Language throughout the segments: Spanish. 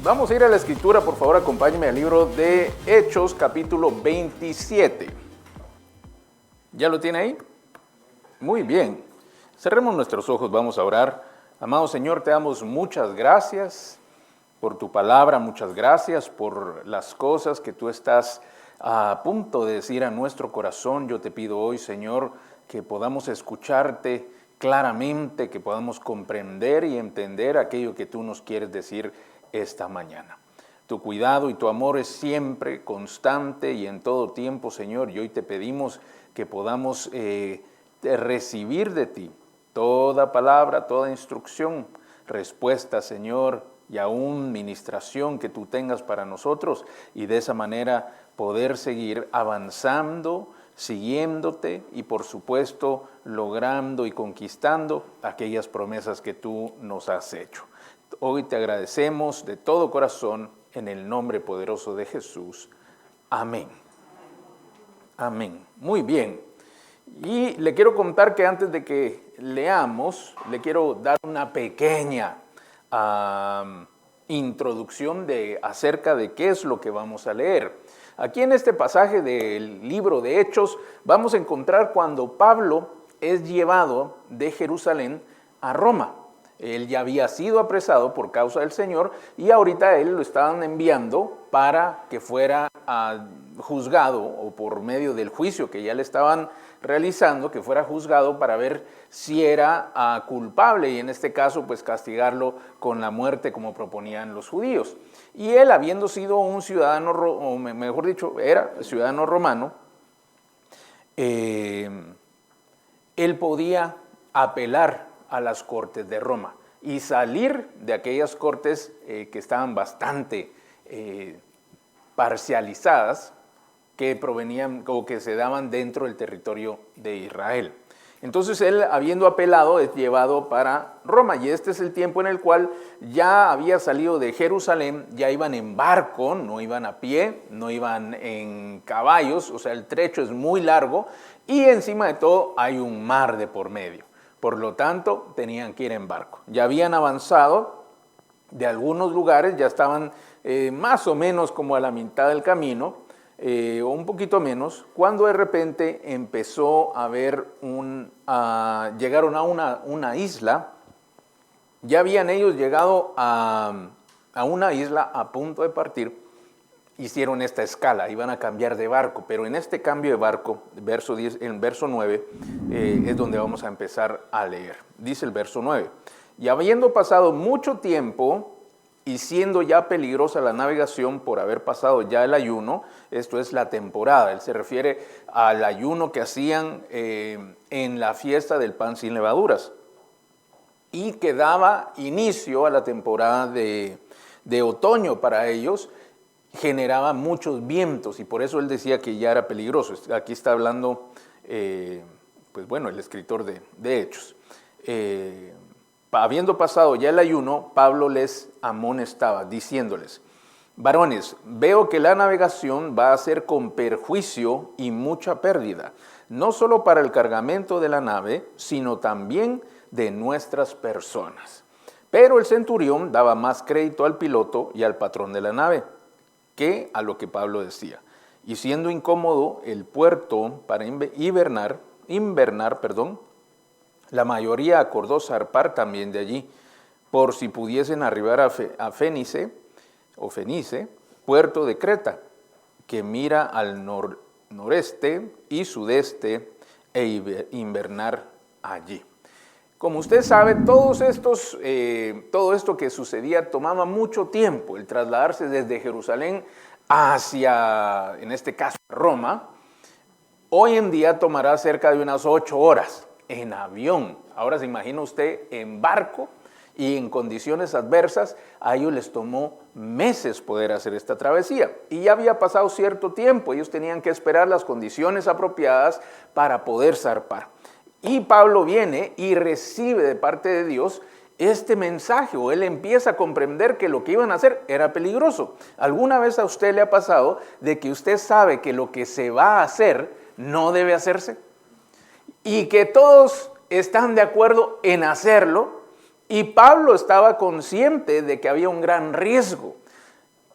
Vamos a ir a la escritura, por favor, acompáñenme al libro de Hechos, capítulo 27. ¿Ya lo tiene ahí? Muy bien. Cerremos nuestros ojos, vamos a orar. Amado Señor, te damos muchas gracias por tu palabra, muchas gracias por las cosas que tú estás a punto de decir a nuestro corazón. Yo te pido hoy, Señor, que podamos escucharte claramente, que podamos comprender y entender aquello que tú nos quieres decir esta mañana. Tu cuidado y tu amor es siempre constante y en todo tiempo, Señor, y hoy te pedimos que podamos recibir de ti toda palabra, toda instrucción, respuesta, Señor, y aún ministración que tú tengas para nosotros, y de esa manera poder seguir avanzando, siguiéndote y por supuesto logrando y conquistando aquellas promesas que tú nos has hecho. Hoy te agradecemos de todo corazón en el nombre poderoso de Jesús. Amén. Amén. Muy bien. Y le quiero contar que antes de que leamos, le quiero dar una pequeña introducción acerca de qué es lo que vamos a leer. Aquí en este pasaje del libro de Hechos vamos a encontrar cuando Pablo es llevado de Jerusalén a Roma. Él ya había sido apresado por causa del Señor y ahorita él lo estaban enviando para que fuera juzgado, o por medio del juicio que ya le estaban realizando, que fuera juzgado para ver si era culpable, y en este caso pues castigarlo con la muerte como proponían los judíos. Y él, habiendo sido un ciudadano, o mejor dicho, era ciudadano romano, él podía apelar a las cortes de Roma y salir de aquellas cortes que estaban bastante parcializadas, que provenían o que se daban dentro del territorio de Israel. Entonces él, habiendo apelado, es llevado para Roma, y este es el tiempo en el cual ya había salido de Jerusalén, ya iban en barco, no iban a pie, no iban en caballos, o sea, el trecho es muy largo, y encima de todo hay un mar de por medio. Por lo tanto, tenían que ir en barco. Ya habían avanzado de algunos lugares, ya estaban más o menos como a la mitad del camino, o un poquito menos, cuando de repente empezó a haber llegaron a una isla. Ya habían ellos llegado a una isla a punto de partir. Hicieron esta escala, iban a cambiar de barco, pero en este cambio de barco, verso 10, en verso 9, es donde vamos a empezar a leer. Dice el verso 9, y habiendo pasado mucho tiempo y siendo ya peligrosa la navegación por haber pasado ya el ayuno, esto es la temporada, él se refiere al ayuno que hacían en la fiesta del pan sin levaduras, y que daba inicio a la temporada de otoño para ellos, generaba muchos vientos, y por eso él decía que ya era peligroso. Aquí está hablando, pues bueno, el escritor de Hechos. Habiendo pasado ya el ayuno, Pablo les amonestaba, diciéndoles: varones, veo que la navegación va a ser con perjuicio y mucha pérdida, no solo para el cargamento de la nave, sino también de nuestras personas. Pero el centurión daba más crédito al piloto y al patrón de la nave que a lo que Pablo decía. Y siendo incómodo el puerto para invernar, la mayoría acordó zarpar también de allí, por si pudiesen arribar a Fenice, puerto de Creta, que mira al noreste y sudeste, e invernar allí. Como usted sabe, todo esto que sucedía tomaba mucho tiempo, el trasladarse desde Jerusalén hacia, en este caso, Roma. Hoy en día tomará cerca de unas 8 horas en avión. Ahora se imagina usted en barco y en condiciones adversas. A ellos les tomó meses poder hacer esta travesía, y ya había pasado cierto tiempo. Ellos tenían que esperar las condiciones apropiadas para poder zarpar. Y Pablo viene y recibe de parte de Dios este mensaje, o él empieza a comprender que lo que iban a hacer era peligroso. ¿Alguna vez a usted le ha pasado de que usted sabe que lo que se va a hacer no debe hacerse? Y que todos están de acuerdo en hacerlo, y Pablo estaba consciente de que había un gran riesgo.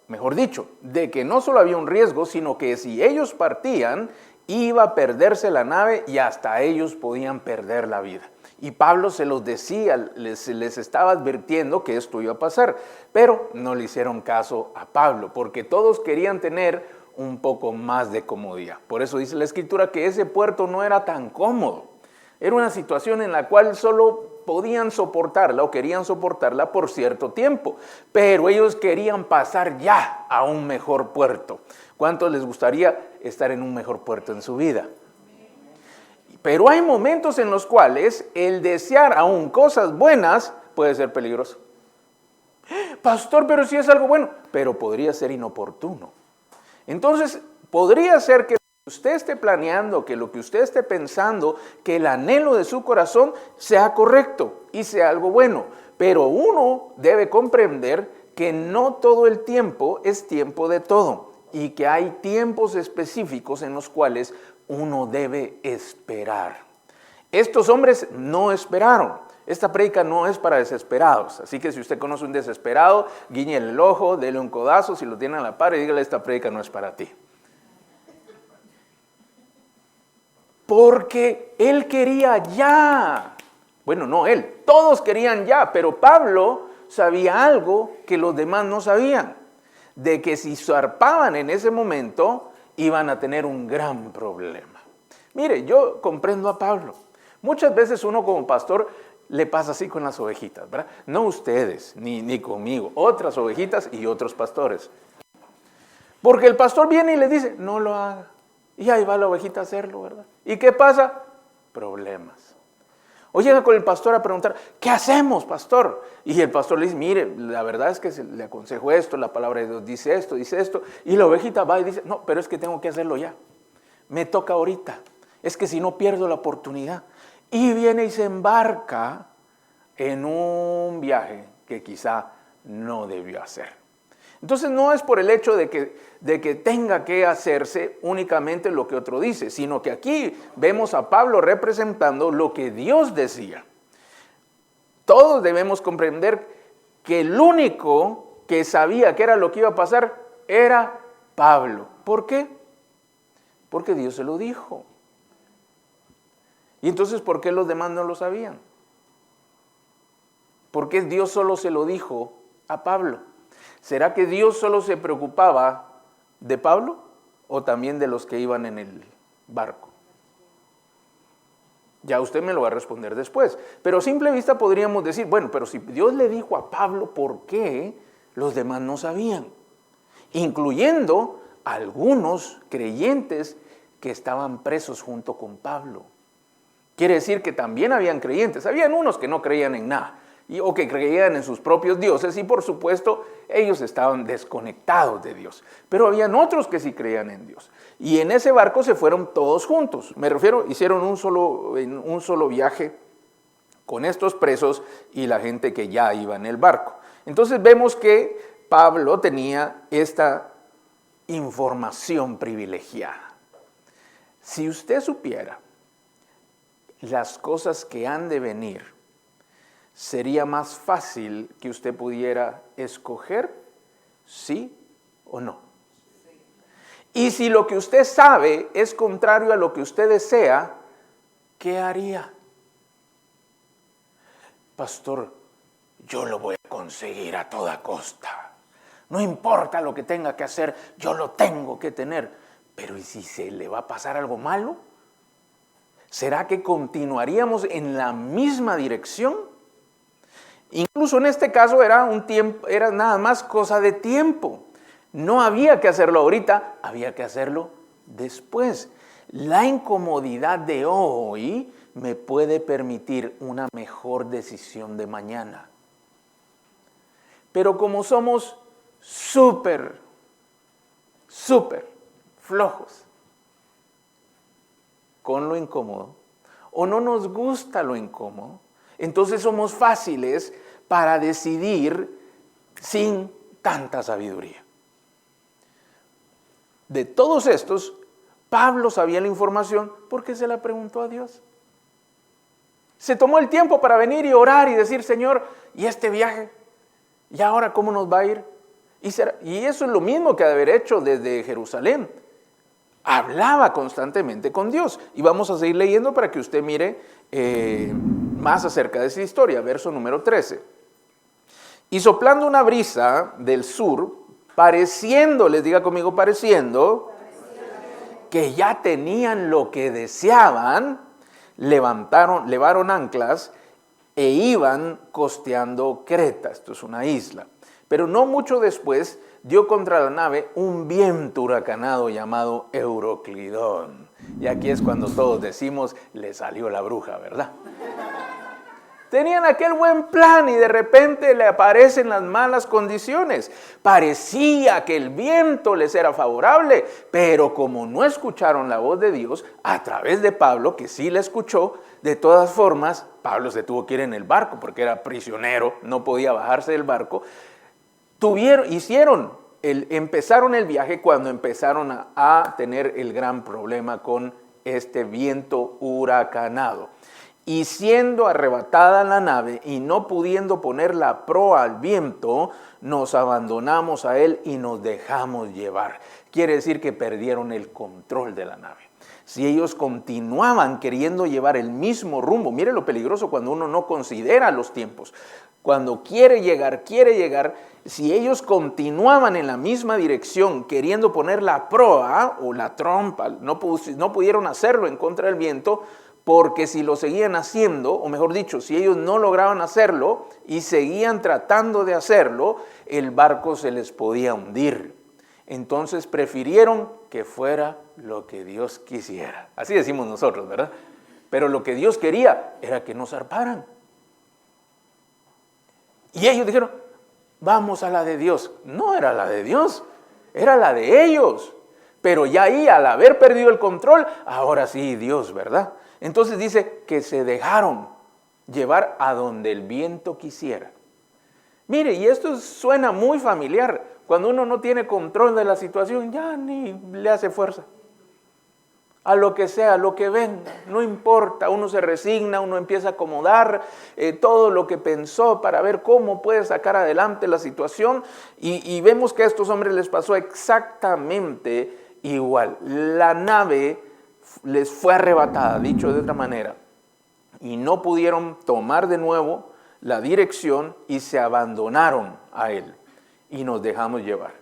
mejor dicho, de que no solo había un riesgo, sino que si ellos partían, iba a perderse la nave y hasta ellos podían perder la vida. Y Pablo se los decía, les estaba advirtiendo que esto iba a pasar, pero no le hicieron caso a Pablo, porque todos querían tener un poco más de comodidad. Por eso dice la Escritura que ese puerto no era tan cómodo. Era una situación en la cual solo podían soportarla o querían soportarla por cierto tiempo, pero ellos querían pasar ya a un mejor puerto. ¿Cuántos les gustaría estar en un mejor puerto en su vida? Pero hay momentos en los cuales el desear aún cosas buenas puede ser peligroso. Pastor, pero si es algo bueno, pero podría ser inoportuno. Entonces, podría ser que usted esté planeando, que lo que usted esté pensando, que el anhelo de su corazón sea correcto y sea algo bueno. Pero uno debe comprender que no todo el tiempo es tiempo de todo y que hay tiempos específicos en los cuales uno debe esperar. Estos hombres no esperaron. Esta prédica no es para desesperados, así que si usted conoce un desesperado, guíñele el ojo, dele un codazo, si lo tiene a la par y dígale, esta prédica no es para ti. Porque él quería ya. Bueno, no él, todos querían ya, pero Pablo sabía algo que los demás no sabían, de que si zarpaban en ese momento, iban a tener un gran problema. Mire, yo comprendo a Pablo. Muchas veces uno como pastor le pasa así con las ovejitas, ¿verdad? No ustedes, ni conmigo, otras ovejitas y otros pastores. Porque el pastor viene y le dice, no lo haga. Y ahí va la ovejita a hacerlo, ¿verdad? ¿Y qué pasa? Problemas. O llega con el pastor a preguntar, ¿qué hacemos, pastor? Y el pastor le dice, mire, la verdad es que le aconsejo esto, la palabra de Dios dice esto. Y la ovejita va y dice, no, pero es que tengo que hacerlo ya. Me toca ahorita. Es que si no pierdo la oportunidad. Y viene y se embarca en un viaje que quizá no debió hacer. Entonces no es por el hecho de que tenga que hacerse únicamente lo que otro dice, sino que aquí vemos a Pablo representando lo que Dios decía. Todos debemos comprender que el único que sabía qué era lo que iba a pasar era Pablo. ¿Por qué? Porque Dios se lo dijo. Y entonces, ¿por qué los demás no lo sabían? ¿Por qué Dios solo se lo dijo a Pablo? ¿Será que Dios solo se preocupaba de Pablo o también de los que iban en el barco? Ya usted me lo va a responder después. Pero a simple vista podríamos decir, bueno, pero si Dios le dijo a Pablo, ¿por qué los demás no sabían? Incluyendo algunos creyentes que estaban presos junto con Pablo. Quiere decir que también habían creyentes. Habían unos que no creían en nada o que creían en sus propios dioses y por supuesto ellos estaban desconectados de Dios. Pero habían otros que sí creían en Dios. Y en ese barco se fueron todos juntos. Me refiero, hicieron un solo viaje con estos presos y la gente que ya iba en el barco. Entonces vemos que Pablo tenía esta información privilegiada. Si usted supiera las cosas que han de venir, sería más fácil que usted pudiera escoger sí o no. Y si lo que usted sabe es contrario a lo que usted desea, ¿qué haría? Pastor, yo lo voy a conseguir a toda costa. No importa lo que tenga que hacer, yo lo tengo que tener. Pero ¿y si se le va a pasar algo malo? ¿Será que continuaríamos en la misma dirección? Incluso en este caso era nada más cosa de tiempo. No había que hacerlo ahorita, había que hacerlo después. La incomodidad de hoy me puede permitir una mejor decisión de mañana. Pero como somos súper flojos con lo incómodo, o no nos gusta lo incómodo, entonces somos fáciles para decidir sin tanta sabiduría. De todos estos, Pablo sabía la información porque se la preguntó a Dios. Se tomó el tiempo para venir y orar y decir, Señor, ¿y este viaje? ¿Y ahora cómo nos va a ir? Y eso es lo mismo que haber hecho desde Jerusalén. Hablaba constantemente con Dios. Y vamos a seguir leyendo para que usted mire más acerca de esa historia. Verso número 13. Y soplando una brisa del sur, pareciendo, les diga conmigo, pareciendo, que ya tenían lo que deseaban, levaron anclas e iban costeando Creta. Esto es una isla. Pero no mucho después dio contra la nave un viento huracanado llamado Euroclidón. Y aquí es cuando todos decimos, le salió la bruja, ¿verdad? Tenían aquel buen plan y de repente le aparecen las malas condiciones. Parecía que el viento les era favorable, pero como no escucharon la voz de Dios, a través de Pablo, que sí la escuchó, de todas formas, Pablo se tuvo que ir en el barco porque era prisionero, no podía bajarse del barco. Empezaron el viaje cuando empezaron a tener el gran problema con este viento huracanado. Y siendo arrebatada la nave y no pudiendo poner la proa al viento, nos abandonamos a él y nos dejamos llevar. Quiere decir que perdieron el control de la nave. Si ellos continuaban queriendo llevar el mismo rumbo, mire lo peligroso cuando uno no considera los tiempos. Cuando quiere llegar, si ellos continuaban en la misma dirección queriendo poner la proa o la trompa, no pudieron hacerlo en contra del viento, porque si lo seguían haciendo, o mejor dicho, si ellos no lograban hacerlo y seguían tratando de hacerlo, el barco se les podía hundir. Entonces prefirieron que fuera lo que Dios quisiera. Así decimos nosotros, ¿verdad? Pero lo que Dios quería era que no zarparan. Y ellos dijeron, vamos a la de Dios. No era la de Dios, era la de ellos. Pero ya ahí, al haber perdido el control, ahora sí Dios, ¿verdad? Entonces dice que se dejaron llevar a donde el viento quisiera. Mire, y esto suena muy familiar. Cuando uno no tiene control de la situación, ya ni le hace fuerza. A lo que sea, a lo que venga, no importa. Uno se resigna, uno empieza a acomodar todo lo que pensó para ver cómo puede sacar adelante la situación. Y vemos que a estos hombres les pasó exactamente igual. La nave les fue arrebatada, dicho de otra manera, y no pudieron tomar de nuevo la dirección y se abandonaron a él y nos dejamos llevar.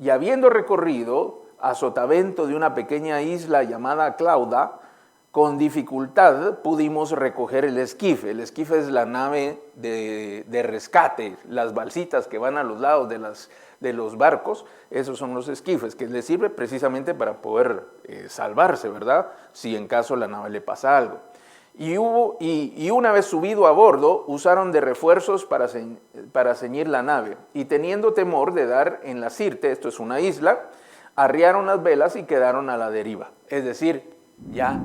Y habiendo recorrido a sotavento de una pequeña isla llamada Clauda, con dificultad pudimos recoger el esquife. El esquife es la nave de rescate, las balsitas que van a los lados de los barcos, esos son los esquifes, que les sirve precisamente para poder salvarse, ¿verdad? Si en caso la nave le pasa algo. Y una vez subido a bordo, usaron de refuerzos para ceñir la nave, y teniendo temor de dar en la Sirte, esto es una isla, arriaron las velas y quedaron a la deriva. Es decir, ya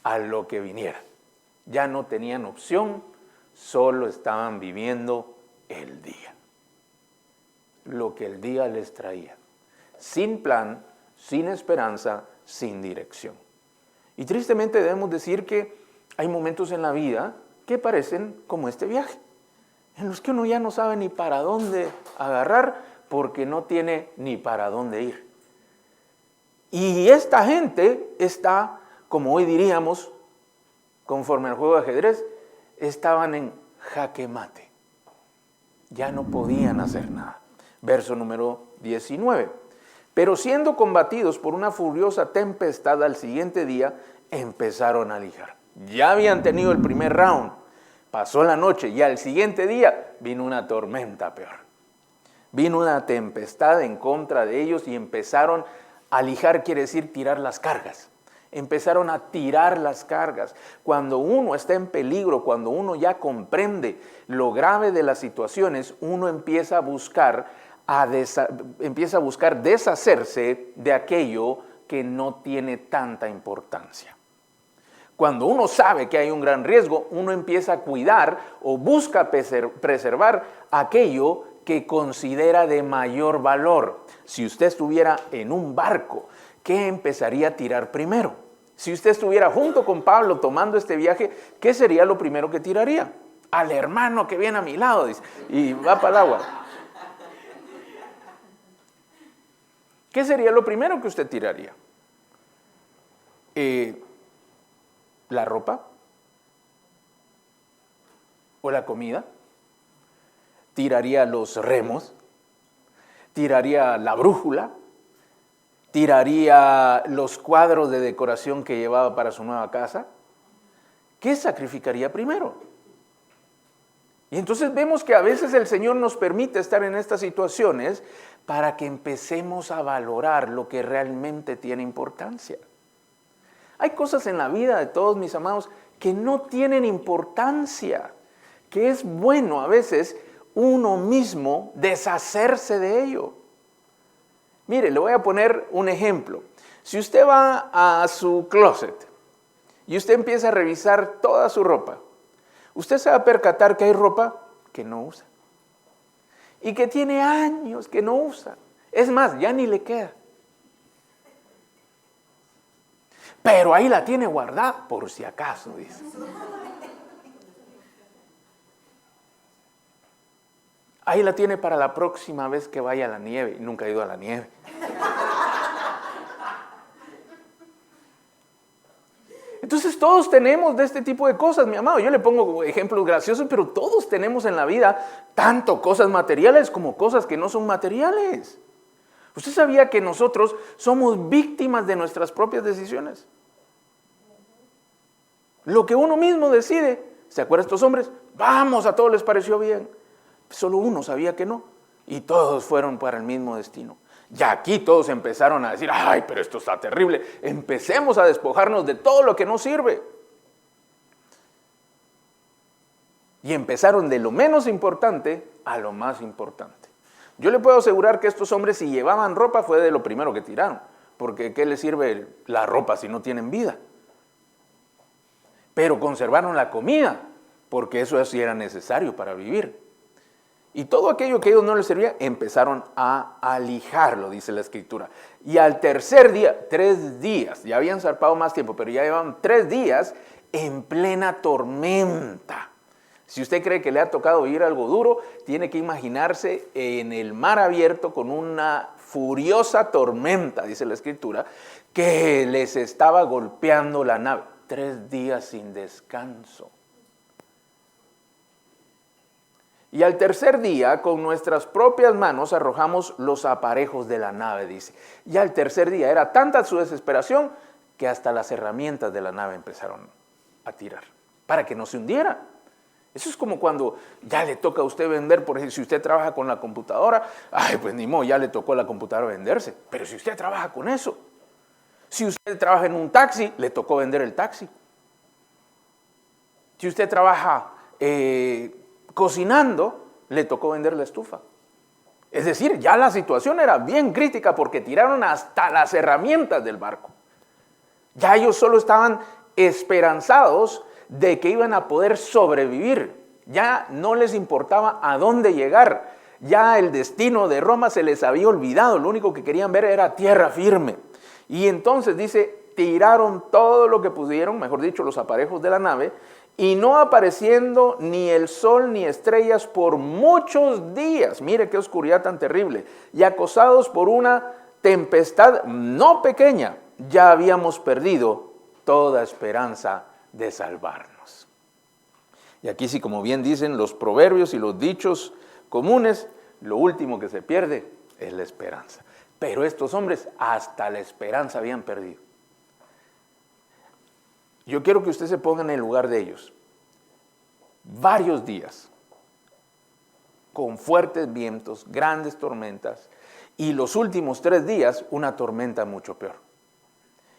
a lo que viniera. Ya no tenían opción, solo estaban viviendo el día. Lo que el día les traía. Sin plan, sin esperanza, sin dirección. Y tristemente debemos decir que hay momentos en la vida que parecen como este viaje, en los que uno ya no sabe ni para dónde agarrar porque no tiene ni para dónde ir. Y esta gente está, como hoy diríamos, conforme al juego de ajedrez, estaban en jaque mate. Ya no podían hacer nada. Verso número 19. Pero siendo combatidos por una furiosa tempestad al siguiente día, empezaron a lijar. Ya habían tenido el primer round, pasó la noche y al siguiente día vino una tormenta peor. Vino una tempestad en contra de ellos y empezaron a lijar, quiere decir tirar las cargas. Empezaron a tirar las cargas. Cuando uno está en peligro, cuando uno ya comprende lo grave de las situaciones, uno empieza a buscar deshacerse de aquello que no tiene tanta importancia. Cuando uno sabe que hay un gran riesgo, uno empieza a cuidar o busca preservar aquello que considera de mayor valor. Si usted estuviera en un barco, ¿qué empezaría a tirar primero? Si usted estuviera junto con Pablo tomando este viaje, ¿qué sería lo primero que tiraría? Al hermano que viene a mi lado, dice, y va para el agua. ¿qué sería lo primero que usted tiraría? ¿La ropa? ¿O la comida? ¿Tiraría los remos? ¿Tiraría la brújula? ¿Tiraría los cuadros de decoración que llevaba para su nueva casa? ¿Qué sacrificaría primero? Y entonces vemos que a veces el Señor nos permite estar en estas situaciones para que empecemos a valorar lo que realmente tiene importancia. Hay cosas en la vida de todos mis amados que no tienen importancia, que es bueno a veces uno mismo deshacerse de ello. Mire, le voy a poner un ejemplo. Si usted va a su closet y usted empieza a revisar toda su ropa, usted se va a percatar que hay ropa que no usa y que tiene años que no usa. Es más, ya ni le queda. Pero ahí la tiene guardada por si acaso, dice. Ahí la tiene para la próxima vez que vaya a la nieve. Nunca he ido a la nieve. Entonces todos tenemos de este tipo de cosas, mi amado. Yo le pongo ejemplos graciosos, pero todos tenemos en la vida tanto cosas materiales como cosas que no son materiales. ¿Usted sabía que nosotros somos víctimas de nuestras propias decisiones? Lo que uno mismo decide, ¿se acuerdan estos hombres? Vamos, a todos les pareció bien. Solo uno sabía que no. Y todos fueron para el mismo destino. Y aquí todos empezaron a decir, ay, pero esto está terrible. Empecemos a despojarnos de todo lo que no sirve. Y empezaron de lo menos importante a lo más importante. Yo le puedo asegurar que estos hombres, si llevaban ropa, fue de lo primero que tiraron. Porque ¿qué les sirve la ropa si no tienen vida? Pero conservaron la comida, porque eso sí era necesario para vivir. Y todo aquello que a ellos no les servía, empezaron a alijarlo, dice la Escritura. Y al tercer día, 3 días, ya habían zarpado más tiempo, pero ya llevaban 3 días en plena tormenta. Si usted cree que le ha tocado vivir algo duro, tiene que imaginarse en el mar abierto con una furiosa tormenta, dice la Escritura, que les estaba golpeando la nave. 3 días sin descanso. Y al tercer día, con nuestras propias manos, arrojamos los aparejos de la nave, dice. Y al tercer día era tanta su desesperación que hasta las herramientas de la nave empezaron a tirar, para que no se hundiera. Eso es como cuando ya le toca a usted vender, por ejemplo, si usted trabaja con la computadora, ay, pues ni modo, ya le tocó a la computadora venderse. Pero si usted trabaja con eso, si usted trabaja en un taxi, le tocó vender el taxi. Si usted trabaja cocinando, le tocó vender la estufa. Es decir, ya la situación era bien crítica porque tiraron hasta las herramientas del barco. Ya ellos solo estaban esperanzados de que iban a poder sobrevivir. Ya no les importaba a dónde llegar. Ya el destino de Roma se les había olvidado. Lo único que querían ver era tierra firme. Y entonces dice, tiraron todo lo que pudieron, mejor dicho, los aparejos de la nave, y no apareciendo ni el sol ni estrellas por muchos días. Mire qué oscuridad tan terrible. Y acosados por una tempestad no pequeña, ya habíamos perdido toda esperanza de salvarnos. Y aquí sí, como bien dicen los proverbios y los dichos comunes, lo último que se pierde es la esperanza. Pero estos hombres hasta la esperanza habían perdido. Yo quiero que usted se ponga en el lugar de ellos. Varios días, con fuertes vientos, grandes tormentas, y los últimos 3 días, una tormenta mucho peor.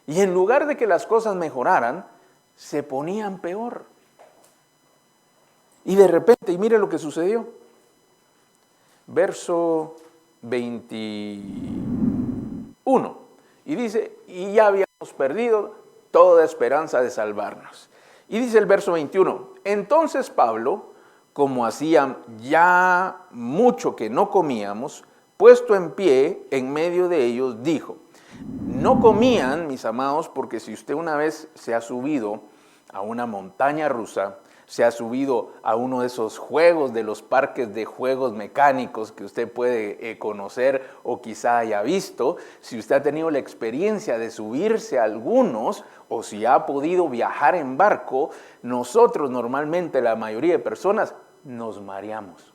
Y en lugar de que las cosas mejoraran, se ponían peor. Y de repente, y mire lo que sucedió. Verso 21. Y dice, y ya habíamos perdido toda esperanza de salvarnos. Y dice el verso 21, entonces Pablo, como hacía ya mucho que no comíamos, puesto en pie en medio de ellos, dijo, no comían, mis amados, porque si usted una vez se ha subido a una montaña rusa, se ha subido a uno de esos juegos, de los parques de juegos mecánicos que usted puede conocer o quizá haya visto, si usted ha tenido la experiencia de subirse a algunos o si ha podido viajar en barco, nosotros normalmente, la mayoría de personas, nos mareamos.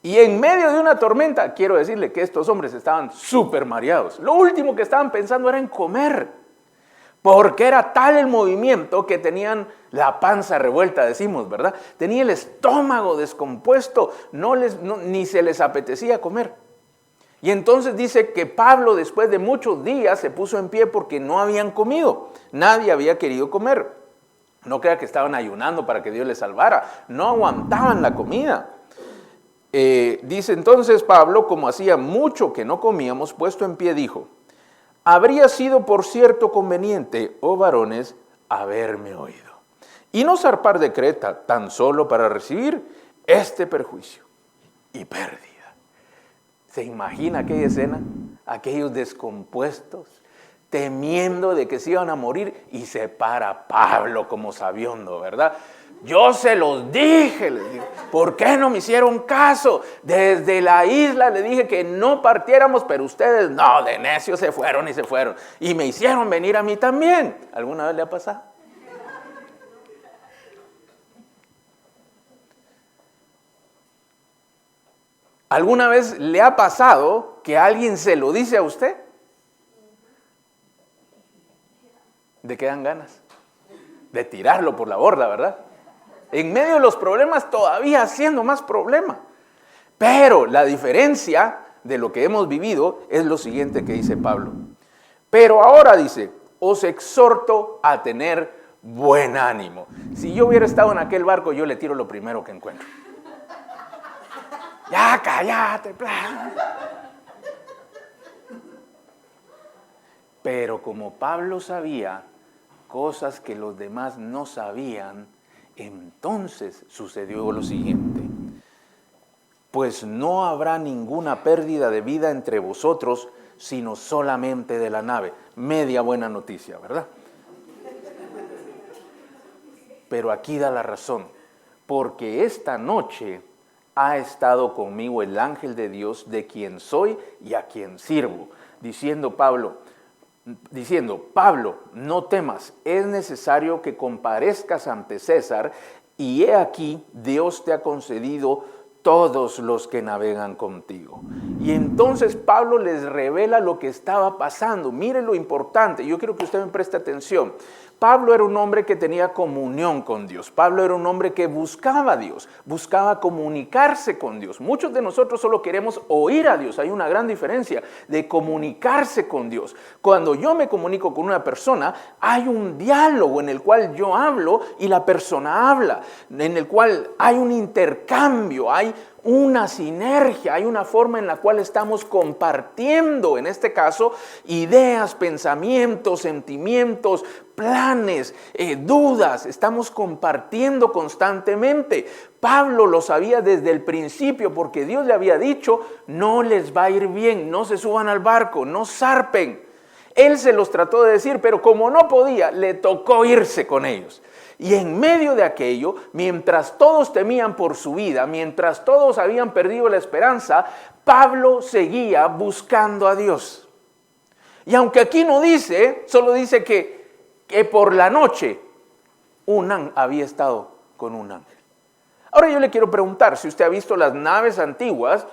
Y en medio de una tormenta, quiero decirle que estos hombres estaban súper mareados. Lo último que estaban pensando era en comer, porque era tal el movimiento que tenían la panza revuelta, decimos, ¿verdad? Tenía el estómago descompuesto, ni se les apetecía comer. Y entonces dice que Pablo, después de muchos días, se puso en pie porque no habían comido. Nadie había querido comer. No crea que estaban ayunando para que Dios les salvara. No aguantaban la comida. Dice entonces Pablo, como hacía mucho que no comíamos, puesto en pie, dijo: habría sido por cierto conveniente, oh varones, haberme oído, y no zarpar de Creta tan solo para recibir este perjuicio y pérdida. ¿Se imagina aquella escena? Aquellos descompuestos, temiendo de que se iban a morir, y se para Pablo como sabiondo, ¿verdad? Yo se los dije, les digo, ¿por qué no me hicieron caso? Desde la isla le dije que no partiéramos, pero ustedes no, de necios se fueron y se fueron. Y me hicieron venir a mí también. ¿Alguna vez le ha pasado? ¿Alguna vez le ha pasado que alguien se lo dice a usted? ¿De qué dan ganas? De tirarlo por la borda, ¿verdad? En medio de los problemas todavía haciendo más problema. Pero la diferencia de lo que hemos vivido es lo siguiente que dice Pablo. Pero ahora dice, os exhorto a tener buen ánimo. Si yo hubiera estado en aquel barco, yo le tiro lo primero que encuentro. Ya cállate, plan. Pero como Pablo sabía cosas que los demás no sabían, entonces sucedió lo siguiente: pues no habrá ninguna pérdida de vida entre vosotros, sino solamente de la nave. Media buena noticia, ¿verdad? Pero aquí da la razón, porque esta noche ha estado conmigo el ángel de Dios, de quien soy y a quien sirvo, diciendo, Pablo, no temas, es necesario que comparezcas ante César, y he aquí, Dios te ha concedido todos los que navegan contigo. Y entonces Pablo les revela lo que estaba pasando. Mire lo importante, yo quiero que usted me preste atención. Pablo era un hombre que tenía comunión con Dios. Pablo era un hombre que buscaba a Dios, buscaba comunicarse con Dios. Muchos de nosotros solo queremos oír a Dios. Hay una gran diferencia de comunicarse con Dios. Cuando yo me comunico con una persona, hay un diálogo en el cual yo hablo y la persona habla, en el cual hay un intercambio, hay una sinergia, hay una forma en la cual estamos compartiendo, en este caso, ideas, pensamientos, sentimientos, planes, dudas. Estamos compartiendo constantemente. Pablo lo sabía desde el principio, porque Dios le había dicho, no les va a ir bien, no se suban al barco, no zarpen. Él se los trató de decir, pero como no podía, le tocó irse con ellos. Y en medio de aquello, mientras todos temían por su vida, mientras todos habían perdido la esperanza, Pablo seguía buscando a Dios. Y aunque aquí no dice, solo dice que por la noche había estado con un ángel. Ahora yo le quiero preguntar, si usted ha visto las naves antiguas,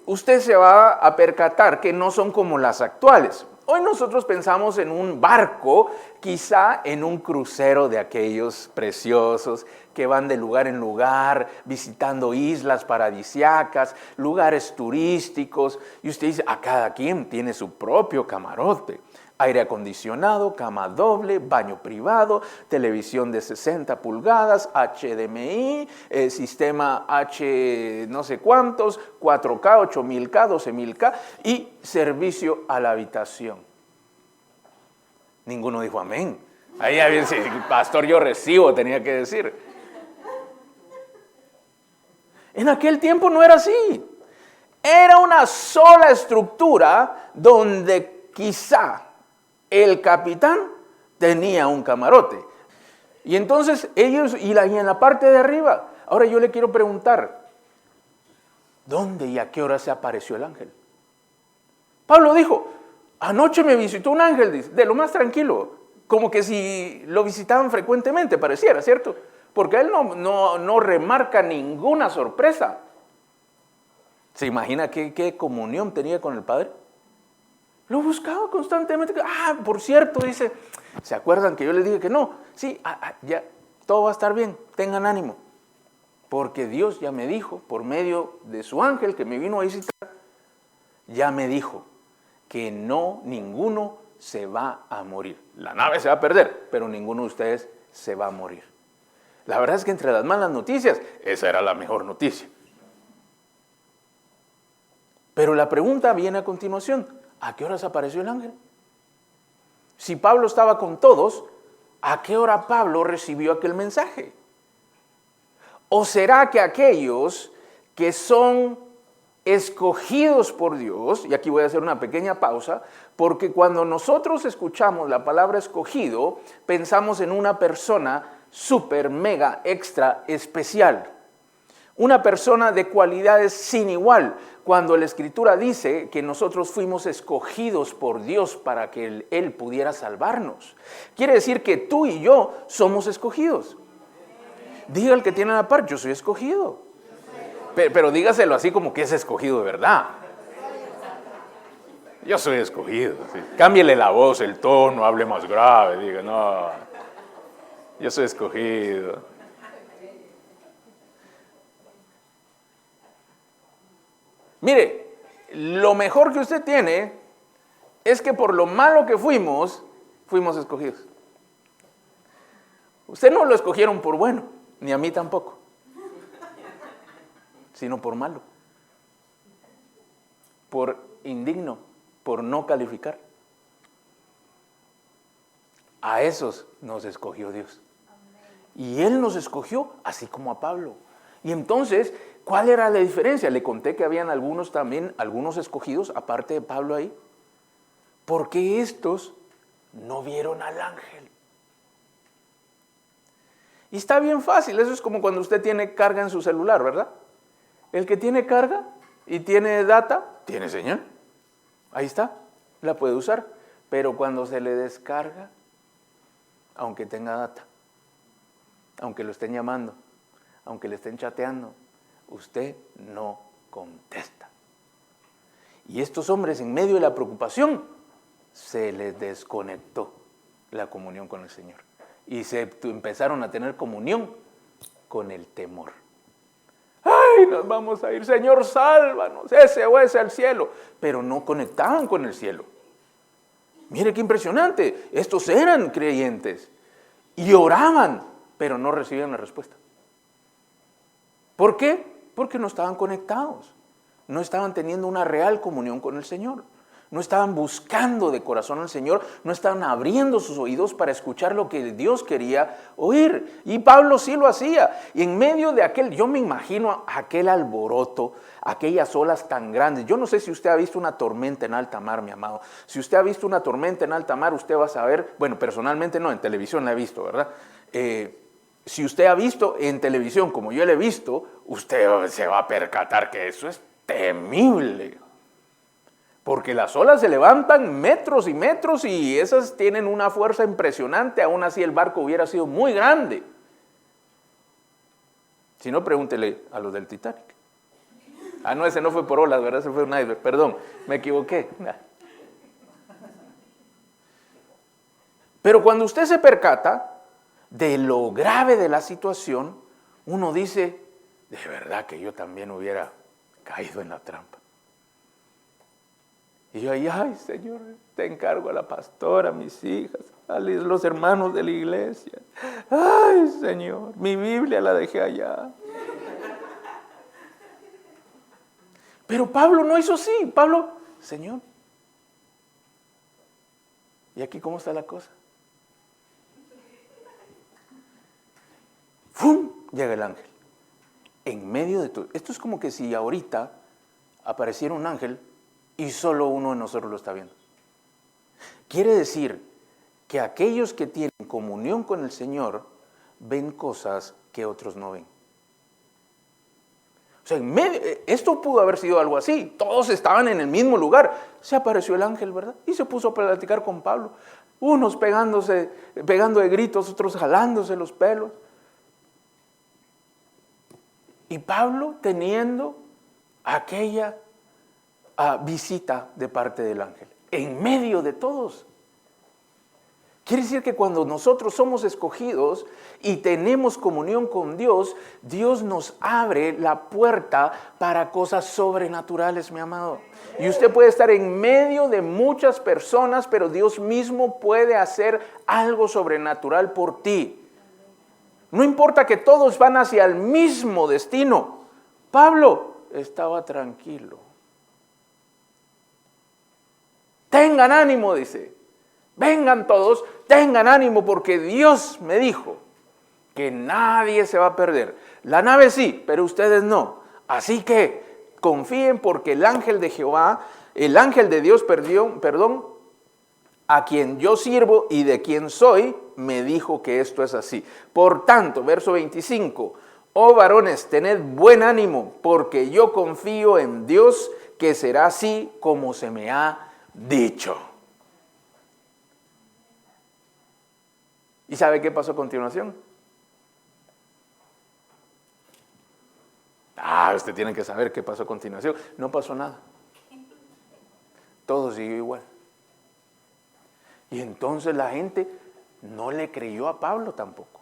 usted se va a percatar que no son como las actuales. Hoy nosotros pensamos en un barco, quizá en un crucero de aquellos preciosos que van de lugar en lugar, visitando islas paradisíacas, lugares turísticos, y usted dice, a cada quien tiene su propio camarote. Aire acondicionado, cama doble, baño privado, televisión de 60 pulgadas, HDMI, sistema H no sé cuántos, 4K, 8000K, 12000K y servicio a la habitación. Ninguno dijo amén. Ahí había dicho, pastor, yo recibo, tenía que decir. En aquel tiempo no era así. Era una sola estructura donde quizá el capitán tenía un camarote. Y entonces ellos, y en la parte de arriba, ahora yo le quiero preguntar, ¿dónde y a qué hora se apareció el ángel? Pablo dijo, anoche me visitó un ángel, dice, de lo más tranquilo, como que si lo visitaban frecuentemente, pareciera, ¿cierto? Porque él no remarca ninguna sorpresa. ¿Se imagina qué comunión tenía con el Padre? Lo buscaba constantemente. Por cierto, dice, ¿se acuerdan que yo les dije que no? Sí, ya, todo va a estar bien, tengan ánimo. Porque Dios ya me dijo, por medio de su ángel que me vino a visitar, ya me dijo que ninguno se va a morir. La nave se va a perder, pero ninguno de ustedes se va a morir. La verdad es que entre las malas noticias, esa era la mejor noticia. Pero la pregunta viene a continuación, ¿a qué horas apareció el ángel? Si Pablo estaba con todos, ¿a qué hora Pablo recibió aquel mensaje? ¿O será que aquellos que son escogidos por Dios, y aquí voy a hacer una pequeña pausa, porque cuando nosotros escuchamos la palabra escogido, pensamos en una persona súper, mega, extra, especial. Una persona de cualidades sin igual, cuando la Escritura dice que nosotros fuimos escogidos por Dios para que Él pudiera salvarnos. Quiere decir que tú y yo somos escogidos. Diga el que tiene a la par, yo soy escogido. Pero dígaselo así como que es escogido de verdad. Yo soy escogido. ¿Sí? Cámbiele la voz, el tono, hable más grave, diga, no, yo soy escogido. Mire, lo mejor que usted tiene es que por lo malo que fuimos escogidos. Usted no lo escogieron por bueno, ni a mí tampoco, sino por malo, por indigno, por no calificar. A esos nos escogió Dios. Y Él nos escogió así como a Pablo. Y entonces, ¿cuál era la diferencia? Le conté que habían algunos escogidos, aparte de Pablo ahí. Porque estos no vieron al ángel. Y está bien fácil, eso es como cuando usted tiene carga en su celular, ¿verdad? El que tiene carga y tiene data, tiene señal. Ahí está, la puede usar. Pero cuando se le descarga, aunque tenga data, aunque lo estén llamando, aunque le estén chateando, usted no contesta. Y estos hombres, en medio de la preocupación, se les desconectó la comunión con el Señor. Y empezaron a tener comunión con el temor. ¡Ay, nos vamos a ir! Señor, sálvanos, ese o ese al cielo. Pero no conectaban con el cielo. Mire qué impresionante. Estos eran creyentes y oraban, pero no recibían la respuesta. ¿Por qué? Porque no estaban conectados. No estaban teniendo una real comunión con el Señor. No estaban buscando de corazón al Señor, no estaban abriendo sus oídos para escuchar lo que Dios quería oír. Y Pablo sí lo hacía. Y en medio de yo me imagino aquel alboroto, aquellas olas tan grandes. Yo no sé si usted ha visto una tormenta en alta mar, mi amado. Si usted ha visto una tormenta en alta mar, usted va a saber, bueno, personalmente no, en televisión la he visto, ¿verdad? Si usted ha visto en televisión como yo la he visto, usted se va a percatar que eso es temible. Porque las olas se levantan metros y metros y esas tienen una fuerza impresionante, aún así el barco hubiera sido muy grande. Si no, pregúntele a los del Titanic. No, ese no fue por olas, ¿verdad? Ese fue un iceberg, perdón, me equivoqué. Pero cuando usted se percata de lo grave de la situación, uno dice, de verdad que yo también hubiera caído en la trampa. Y yo ahí, ay Señor, te encargo a la pastora, a mis hijas, a los hermanos de la iglesia. Ay Señor, mi Biblia la dejé allá. Pero Pablo no hizo así. Pablo, Señor, ¿y aquí cómo está la cosa? ¡Fum! Llega el ángel. En medio de todo. Esto es como que si ahorita apareciera un ángel y solo uno de nosotros lo está viendo. Quiere decir que aquellos que tienen comunión con el Señor ven cosas que otros no ven. O sea, esto pudo haber sido algo así. Todos estaban en el mismo lugar. Se apareció el ángel, ¿verdad? Y se puso a platicar con Pablo. Unos pegando de gritos, otros jalándose los pelos. Y Pablo teniendo aquella visita de parte del ángel, en medio de todos. Quiere decir que cuando nosotros somos escogidos y tenemos comunión con Dios, Dios nos abre la puerta para cosas sobrenaturales, mi amado. Y usted puede estar en medio de muchas personas, pero Dios mismo puede hacer algo sobrenatural por ti. No importa que todos van hacia el mismo destino. Pablo estaba tranquilo. Tengan ánimo, dice. Vengan todos, tengan ánimo porque Dios me dijo que nadie se va a perder. La nave sí, pero ustedes no. Así que confíen porque el ángel de Jehová, el ángel de Dios, a quien yo sirvo y de quien soy, me dijo que esto es así. Por tanto, verso 25, oh varones, tened buen ánimo porque yo confío en Dios que será así como se me ha dicho. ¿Y sabe qué pasó a continuación? Usted tiene que saber qué pasó a continuación. No pasó nada. Todo siguió igual. Y entonces la gente no le creyó a Pablo tampoco.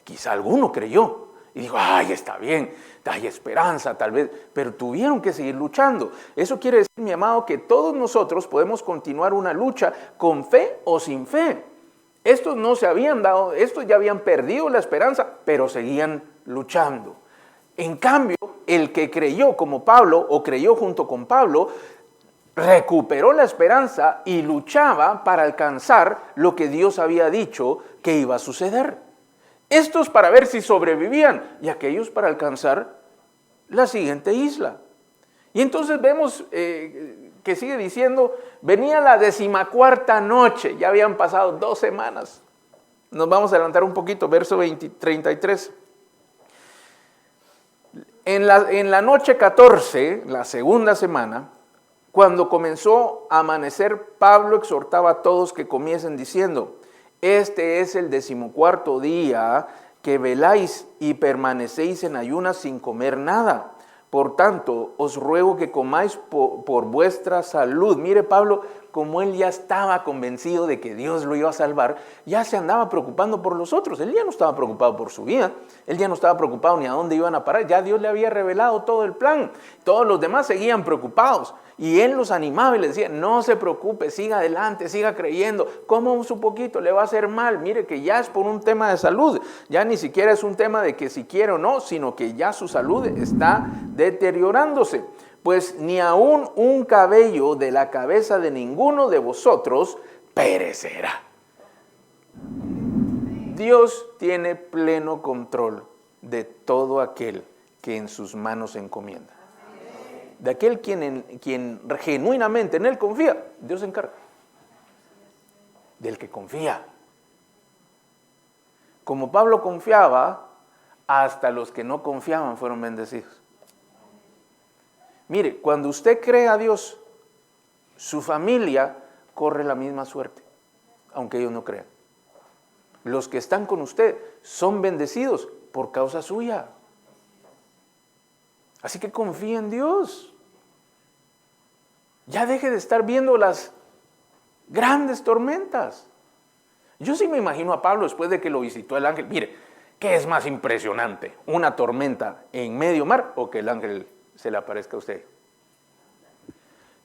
Quizá alguno creyó y dijo, está bien, hay esperanza tal vez, pero tuvieron que seguir luchando. Eso quiere decir, mi amado, que todos nosotros podemos continuar una lucha con fe o sin fe. Estos no se habían dado, estos ya habían perdido la esperanza, pero seguían luchando. En cambio, el que creyó como Pablo o creyó junto con Pablo, recuperó la esperanza y luchaba para alcanzar lo que Dios había dicho que iba a suceder. Estos para ver si sobrevivían y aquellos para alcanzar la siguiente isla. Y entonces vemos que sigue diciendo, venía la 14ª noche, ya habían pasado 2 semanas. Nos vamos a adelantar un poquito, verso 33. En la noche 14, la segunda semana, cuando comenzó a amanecer, Pablo exhortaba a todos que comiesen diciendo, este es el 14º día que veláis y permanecéis en ayunas sin comer nada. Por tanto, os ruego que comáis por vuestra salud. Mire, Pablo, como él ya estaba convencido de que Dios lo iba a salvar, ya se andaba preocupando por los otros. Él ya no estaba preocupado por su vida, él ya no estaba preocupado ni a dónde iban a parar. Ya Dios le había revelado todo el plan. Todos los demás seguían preocupados. Y él los animaba y les decía, no se preocupe, siga adelante, siga creyendo. Coma un poquito, le va a hacer mal. Mire que ya es por un tema de salud. Ya ni siquiera es un tema de que si quiere o no, sino que ya su salud está deteriorándose. Pues ni aún un cabello de la cabeza de ninguno de vosotros perecerá. Dios tiene pleno control de todo aquel que en sus manos encomienda. De aquel quien genuinamente en él confía, Dios se encarga. Del que confía. Como Pablo confiaba, hasta los que no confiaban fueron bendecidos. Mire, cuando usted cree a Dios, su familia corre la misma suerte, aunque ellos no crean. Los que están con usted son bendecidos por causa suya. Así que confía en Dios. Ya deje de estar viendo las grandes tormentas. Yo sí me imagino a Pablo después de que lo visitó el ángel. Mire, ¿qué es más impresionante? ¿Una tormenta en medio mar o que el ángel se le aparezca a usted?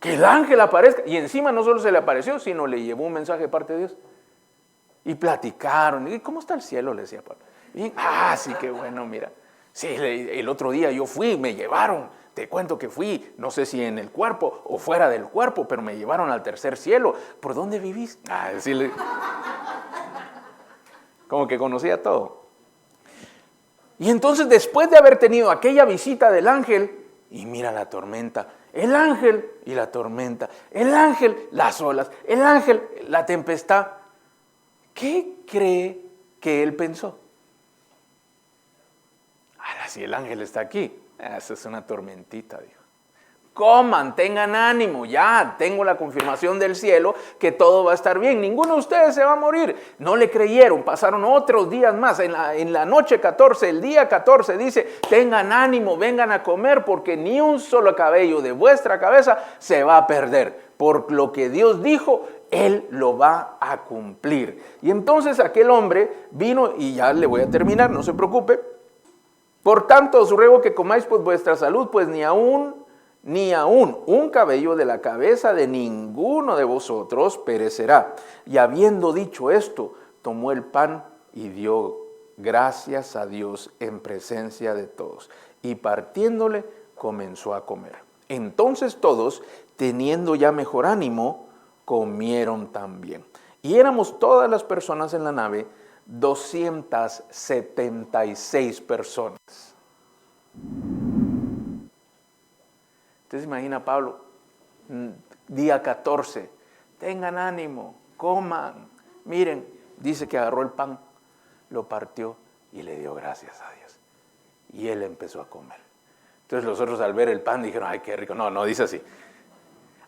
Que el ángel aparezca. Y encima no solo se le apareció, sino le llevó un mensaje de parte de Dios. Y platicaron. ¿Y cómo está el cielo? Le decía Pablo. Y, sí, qué bueno, mira. Sí, el otro día yo fui, me llevaron. Te cuento que fui, no sé si en el cuerpo o fuera del cuerpo, pero me llevaron al tercer cielo. ¿Por dónde vivís? Decirle. Como que conocía todo. Y entonces, después de haber tenido aquella visita del ángel, y mira la tormenta, el ángel y la tormenta, el ángel, las olas, el ángel, la tempestad. ¿Qué cree que él pensó? si el ángel está aquí, esa es una tormentita, dijo. Coman, tengan ánimo, ya tengo la confirmación del cielo que todo va a estar bien, ninguno de ustedes se va a morir. No le creyeron, pasaron otros días más, en la noche 14, el día 14 dice, tengan ánimo, vengan a comer porque ni un solo cabello de vuestra cabeza se va a perder. Por lo que Dios dijo, Él lo va a cumplir. Y entonces aquel hombre vino, y ya le voy a terminar, no se preocupe. Por tanto os ruego que comáis por vuestra salud, pues ni aún un cabello de la cabeza de ninguno de vosotros perecerá. Y habiendo dicho esto, tomó el pan y dio gracias a Dios en presencia de todos. Y partiéndole, comenzó a comer. Entonces todos, teniendo ya mejor ánimo, comieron también. Y éramos todas las personas en la nave, 276 personas. Entonces imagina Pablo, día 14, tengan ánimo, coman. Miren, dice que agarró el pan, lo partió y le dio gracias a Dios. Y él empezó a comer. Entonces los otros al ver el pan dijeron, ay, qué rico. No dice así.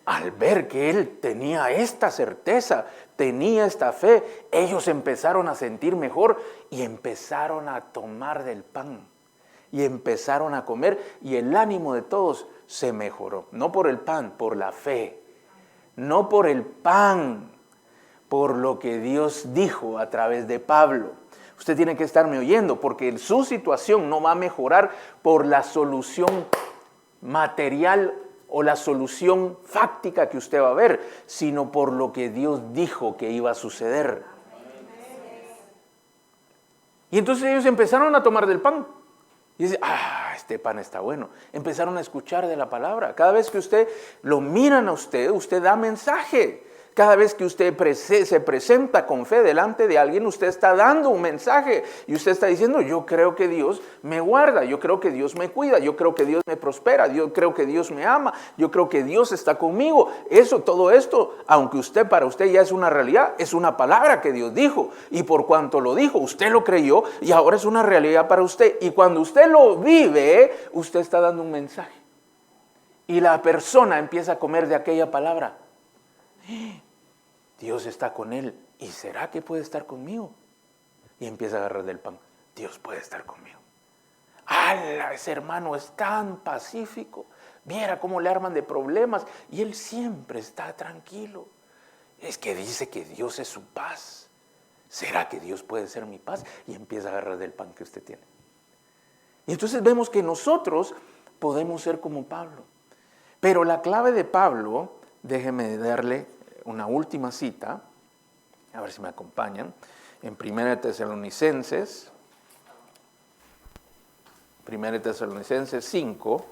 Al ver que él tenía esta certeza, tenía esta fe, ellos empezaron a sentir mejor y empezaron a tomar del pan. Y empezaron a comer y el ánimo de todos se mejoró. No por el pan, por la fe. No por el pan, por lo que Dios dijo a través de Pablo. Usted tiene que estarme oyendo porque su situación no va a mejorar por la solución material o la solución fáctica que usted va a ver, sino por lo que Dios dijo que iba a suceder. Y entonces ellos empezaron a tomar del pan. Y dice, este pan está bueno. Empezaron a escuchar de la palabra. Cada vez que usted lo miran a usted, usted da mensaje. Cada vez que usted se presenta con fe delante de alguien, usted está dando un mensaje. Y usted está diciendo, yo creo que Dios me guarda, yo creo que Dios me cuida, yo creo que Dios me prospera, yo creo que Dios me ama, yo creo que Dios está conmigo. Todo esto, aunque para usted ya es una realidad, es una palabra que Dios dijo. Y por cuanto lo dijo, usted lo creyó y ahora es una realidad para usted. Y cuando usted lo vive, usted está dando un mensaje. Y la persona empieza a comer de aquella palabra. Dios está con él. ¿Y será que puede estar conmigo? Y empieza a agarrar del pan. Dios puede estar conmigo. ¡Hala! Ese hermano es tan pacífico. Viera cómo le arman de problemas. Y él siempre está tranquilo. Es que dice que Dios es su paz. ¿Será que Dios puede ser mi paz? Y empieza a agarrar del pan que usted tiene. Y entonces vemos que nosotros podemos ser como Pablo. Pero la clave de Pablo, déjeme darle una última cita, a ver si me acompañan, en 1 Tesalonicenses 5,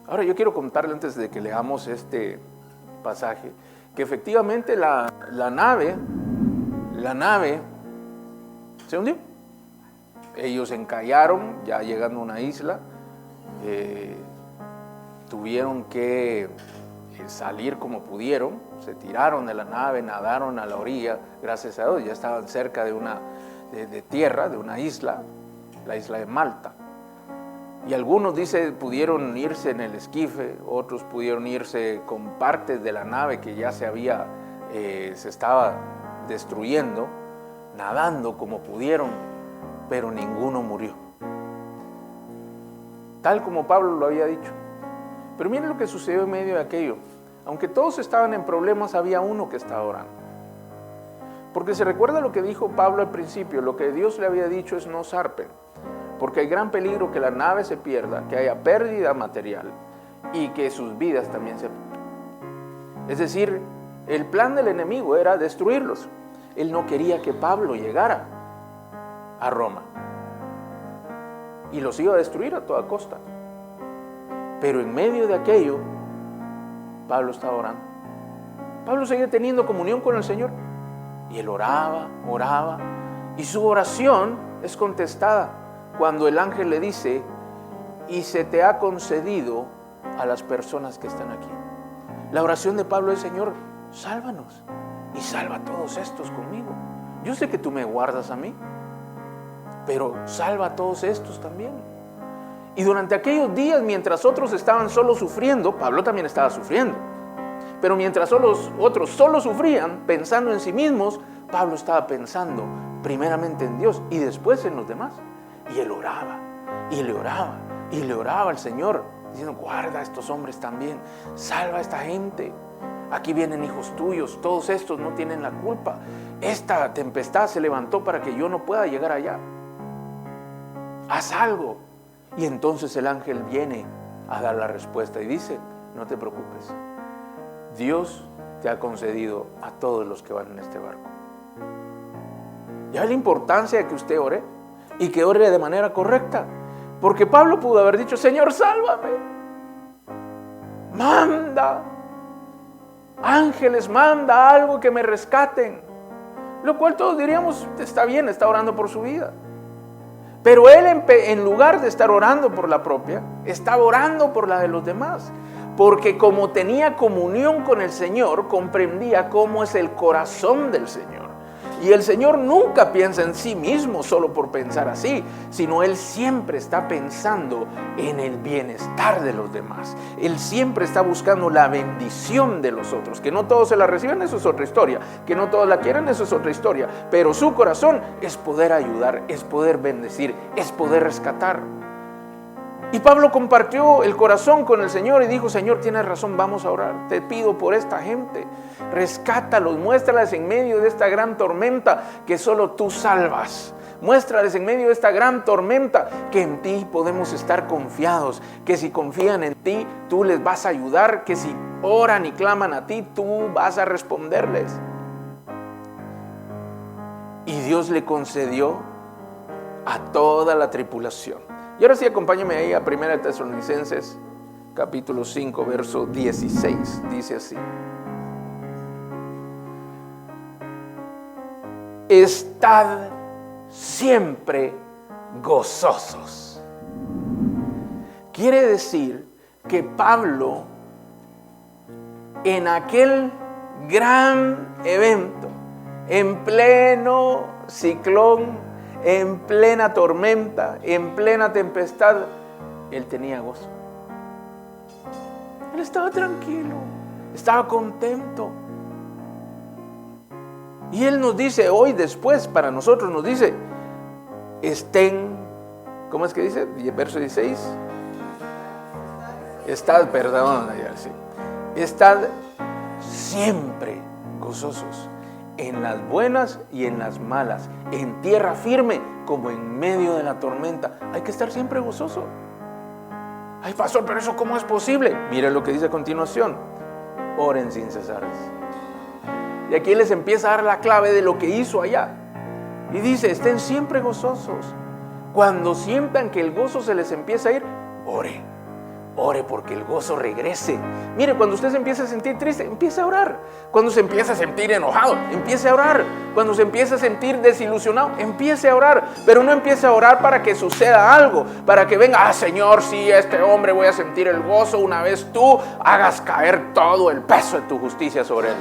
Ahora yo quiero contarle antes de que leamos este pasaje, que efectivamente la nave se hundió. Ellos encallaron, ya llegando a una isla, tuvieron que salir como pudieron, se tiraron de la nave, nadaron a la orilla, gracias a Dios, ya estaban cerca de tierra, de una isla, la isla de Malta. Y algunos, dice, pudieron irse en el esquife, otros pudieron irse con partes de la nave que ya se estaba destruyendo, nadando como pudieron, pero ninguno murió. Tal como Pablo lo había dicho. Pero miren lo que sucedió en medio de aquello. Aunque todos estaban en problemas, había uno que estaba orando. Porque se recuerda lo que dijo Pablo al principio, lo que Dios le había dicho es no zarpen, porque hay gran peligro que la nave se pierda, que haya pérdida material y que sus vidas también se pierdan. Es decir, el plan del enemigo era destruirlos. Él no quería que Pablo llegara a Roma y los iba a destruir a toda costa. Pero en medio de aquello, Pablo estaba orando. Pablo seguía teniendo comunión con el Señor y él oraba, y su oración es contestada cuando el ángel le dice: y se te ha concedido a las personas que están aquí. La oración de Pablo es: Señor, sálvanos y salva a todos estos conmigo. Yo sé que tú me guardas a mí, pero salva a todos estos también. Y durante aquellos días, mientras otros estaban solo sufriendo, Pablo también estaba sufriendo, pero mientras otros solo sufrían pensando en sí mismos, Pablo estaba pensando primeramente en Dios y después en los demás. Y él oraba, y le oraba, y le oraba al Señor, diciendo: guarda a estos hombres también, salva a esta gente. Aquí vienen hijos tuyos, todos estos no tienen la culpa. Esta tempestad se levantó para que yo no pueda llegar allá. Haz algo. Y entonces el ángel viene a dar la respuesta y dice: no te preocupes, Dios te ha concedido a todos los que van en este barco. Ya la importancia de que usted ore y que ore de manera correcta, porque Pablo pudo haber dicho: Señor, sálvame, manda ángeles, manda algo que me rescaten, lo cual todos diríamos: está bien, está orando por su vida. Pero él, en lugar de estar orando por la propia, estaba orando por la de los demás, porque como tenía comunión con el Señor, comprendía cómo es el corazón del Señor. Y el Señor nunca piensa en sí mismo solo por pensar así, sino Él siempre está pensando en el bienestar de los demás. Él siempre está buscando la bendición de los otros. Que no todos se la reciben, eso es otra historia. Que no todos la quieran, eso es otra historia. Pero su corazón es poder ayudar, es poder bendecir, es poder rescatar. Y Pablo compartió el corazón con el Señor y dijo: Señor, tienes razón, vamos a orar. Te pido por esta gente, rescátalos, muéstrales en medio de esta gran tormenta que solo tú salvas. Muéstrales en medio de esta gran tormenta que en ti podemos estar confiados, que si confían en ti, tú les vas a ayudar, que si oran y claman a ti, tú vas a responderles. Y Dios le concedió a toda la tripulación. Y ahora sí, acompáñame ahí a 1 Tesalonicenses, capítulo 5, verso 16. Dice así: estad siempre gozosos. Quiere decir que Pablo, en aquel gran evento, en pleno ciclón, en plena tormenta, en plena tempestad, él tenía gozo. Él estaba tranquilo, estaba contento. Y él nos dice hoy, después, para nosotros nos dice: estén, ¿cómo es que dice? Verso 16. Estad siempre gozosos, en las buenas y en las malas, en tierra firme como en medio de la tormenta. Hay que estar siempre gozoso. Ay, pastor, pero eso ¿cómo es posible? Mira lo que dice a continuación: oren sin cesar. Y aquí les empieza a dar la clave de lo que hizo allá. Y dice: estén siempre gozosos. Cuando sientan que el gozo se les empieza a ir, ore. Ore porque el gozo regrese. Mire, cuando usted se empieza a sentir triste, empiece a orar. Cuando se empieza a sentir enojado, empiece a orar. Cuando se empieza a sentir desilusionado, empiece a orar. Pero no empiece a orar para que suceda algo, para que venga: Señor, sí, este hombre voy a sentir el gozo una vez tú hagas caer todo el peso de tu justicia sobre él.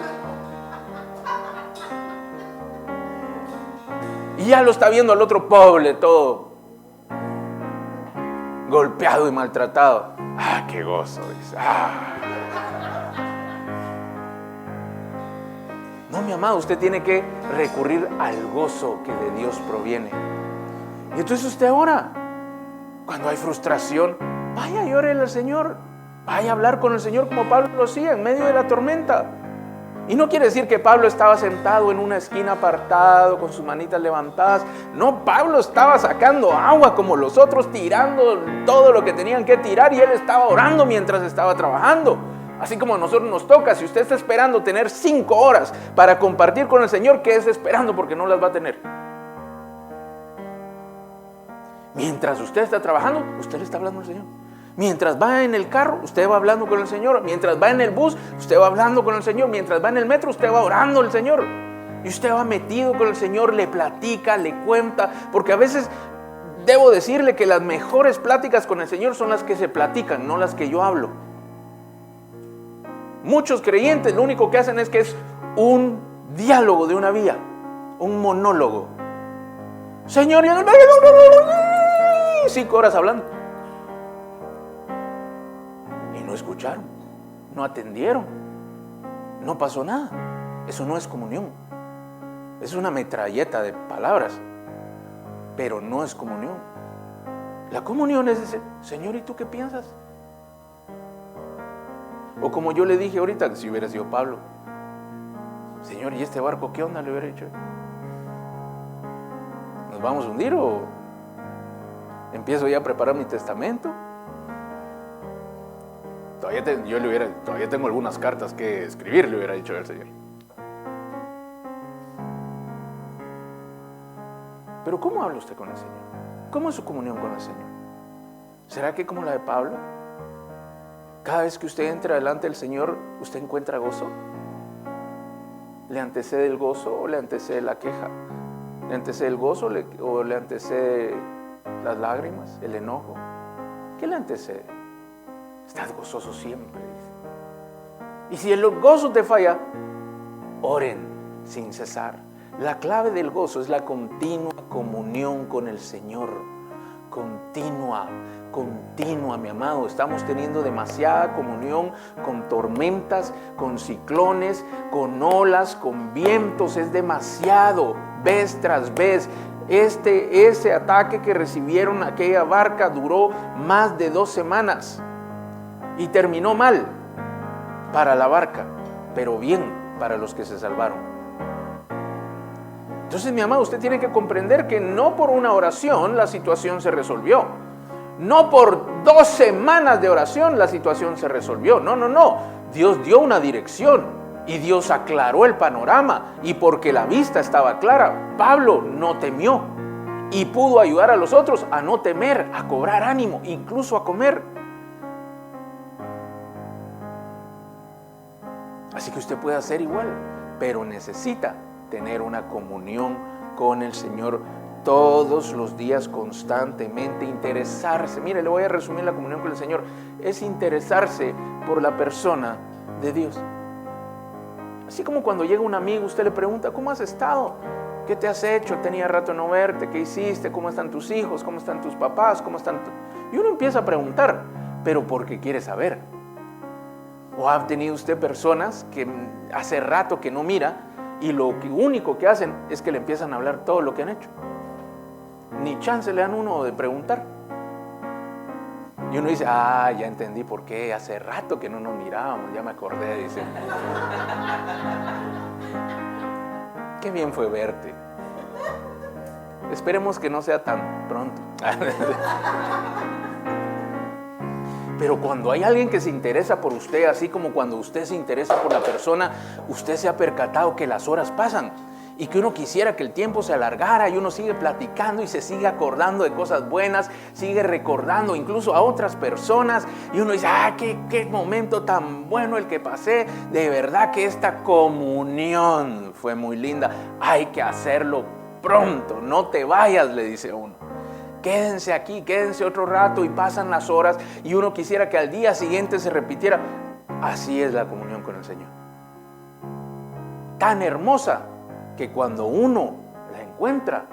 Y ya lo está viendo el otro pobre, todo golpeado y maltratado. Qué gozo, dice. No, mi amado, usted tiene que recurrir al gozo que de Dios proviene. Y entonces usted ora. Cuando hay frustración, vaya y ore al Señor. Vaya a hablar con el Señor como Pablo lo hacía en medio de la tormenta. Y no quiere decir que Pablo estaba sentado en una esquina apartado con sus manitas levantadas. No, Pablo estaba sacando agua como los otros, tirando todo lo que tenían que tirar, y él estaba orando mientras estaba trabajando. Así como a nosotros nos toca, si usted está esperando tener 5 horas para compartir con el Señor, ¿qué es esperando? Porque no las va a tener. Mientras usted está trabajando, usted le está hablando al Señor. Mientras va en el carro, usted va hablando con el Señor. Mientras va en el bus, usted va hablando con el Señor. Mientras va en el metro, usted va orando al Señor. Y usted va metido con el Señor, le platica, le cuenta. Porque a veces debo decirle que las mejores pláticas con el Señor son las que se platican, no las que yo hablo. Muchos creyentes lo único que hacen es que es un diálogo de una vía, un monólogo. Señor, 5 horas hablando. Y no escucharon, no atendieron, no pasó nada. Eso no es comunión. Es una metralleta de palabras, pero no es comunión. La comunión es decir, Señor, ¿y tú qué piensas? O como yo le dije ahorita, si hubiera sido Pablo, Señor, ¿y este barco qué onda? Le hubiera dicho, ¿nos vamos a hundir o empiezo ya a preparar mi testamento? Todavía tengo algunas cartas que escribir, le hubiera dicho al Señor. Pero ¿cómo habla usted con el Señor? ¿Cómo es su comunión con el Señor? ¿Será que como la de Pablo? Cada vez que usted entra delante del Señor, ¿usted encuentra gozo? ¿Le antecede el gozo o le antecede la queja? ¿Le antecede el gozo o le antecede las lágrimas, el enojo? ¿Qué le antecede? Estás gozoso siempre, dice. Y si el gozo te falla, oren sin cesar. La clave del gozo es la continua comunión con el Señor. Continua, mi amado. Estamos teniendo demasiada comunión con tormentas, con ciclones, con olas, con vientos. Es demasiado, vez tras vez. Ese ataque que recibieron aquella barca duró más de 2 semanas y terminó mal para la barca, pero bien para los que se salvaron. Entonces, mi amado, usted tiene que comprender que no por una oración la situación se resolvió. No por 2 semanas de oración la situación se resolvió. No. Dios dio una dirección y Dios aclaró el panorama. Y porque la vista estaba clara, Pablo no temió y pudo ayudar a los otros a no temer, a cobrar ánimo, incluso a comer. Así que usted puede hacer igual, pero necesita tener una comunión con el Señor todos los días, constantemente, interesarse. Mire, le voy a resumir la comunión con el Señor. Es interesarse por la persona de Dios. Así como cuando llega un amigo, usted le pregunta, ¿cómo has estado? ¿Qué te has hecho? Tenía rato no verte, ¿qué hiciste? ¿Cómo están tus hijos? ¿Cómo están tus papás? ¿Cómo están? Y uno empieza a preguntar, pero porque quiere saber. ¿O ha tenido usted personas que hace rato que no mira y lo único que hacen es que le empiezan a hablar todo lo que han hecho? Ni chance le dan uno de preguntar. Y uno dice, ya entendí por qué, hace rato que no nos mirábamos, ya me acordé, dice. Qué bien fue verte. Esperemos que no sea tan pronto. Pero cuando hay alguien que se interesa por usted, así como cuando usted se interesa por la persona, usted se ha percatado que las horas pasan y que uno quisiera que el tiempo se alargara y uno sigue platicando y se sigue acordando de cosas buenas, sigue recordando incluso a otras personas y uno dice, qué momento tan bueno el que pasé, de verdad que esta comunión fue muy linda, hay que hacerlo pronto, no te vayas, le dice uno. Quédense aquí, quédense otro rato y pasan las horas y uno quisiera que al día siguiente se repitiera. Así es la comunión con el Señor. Tan hermosa que cuando uno la encuentra,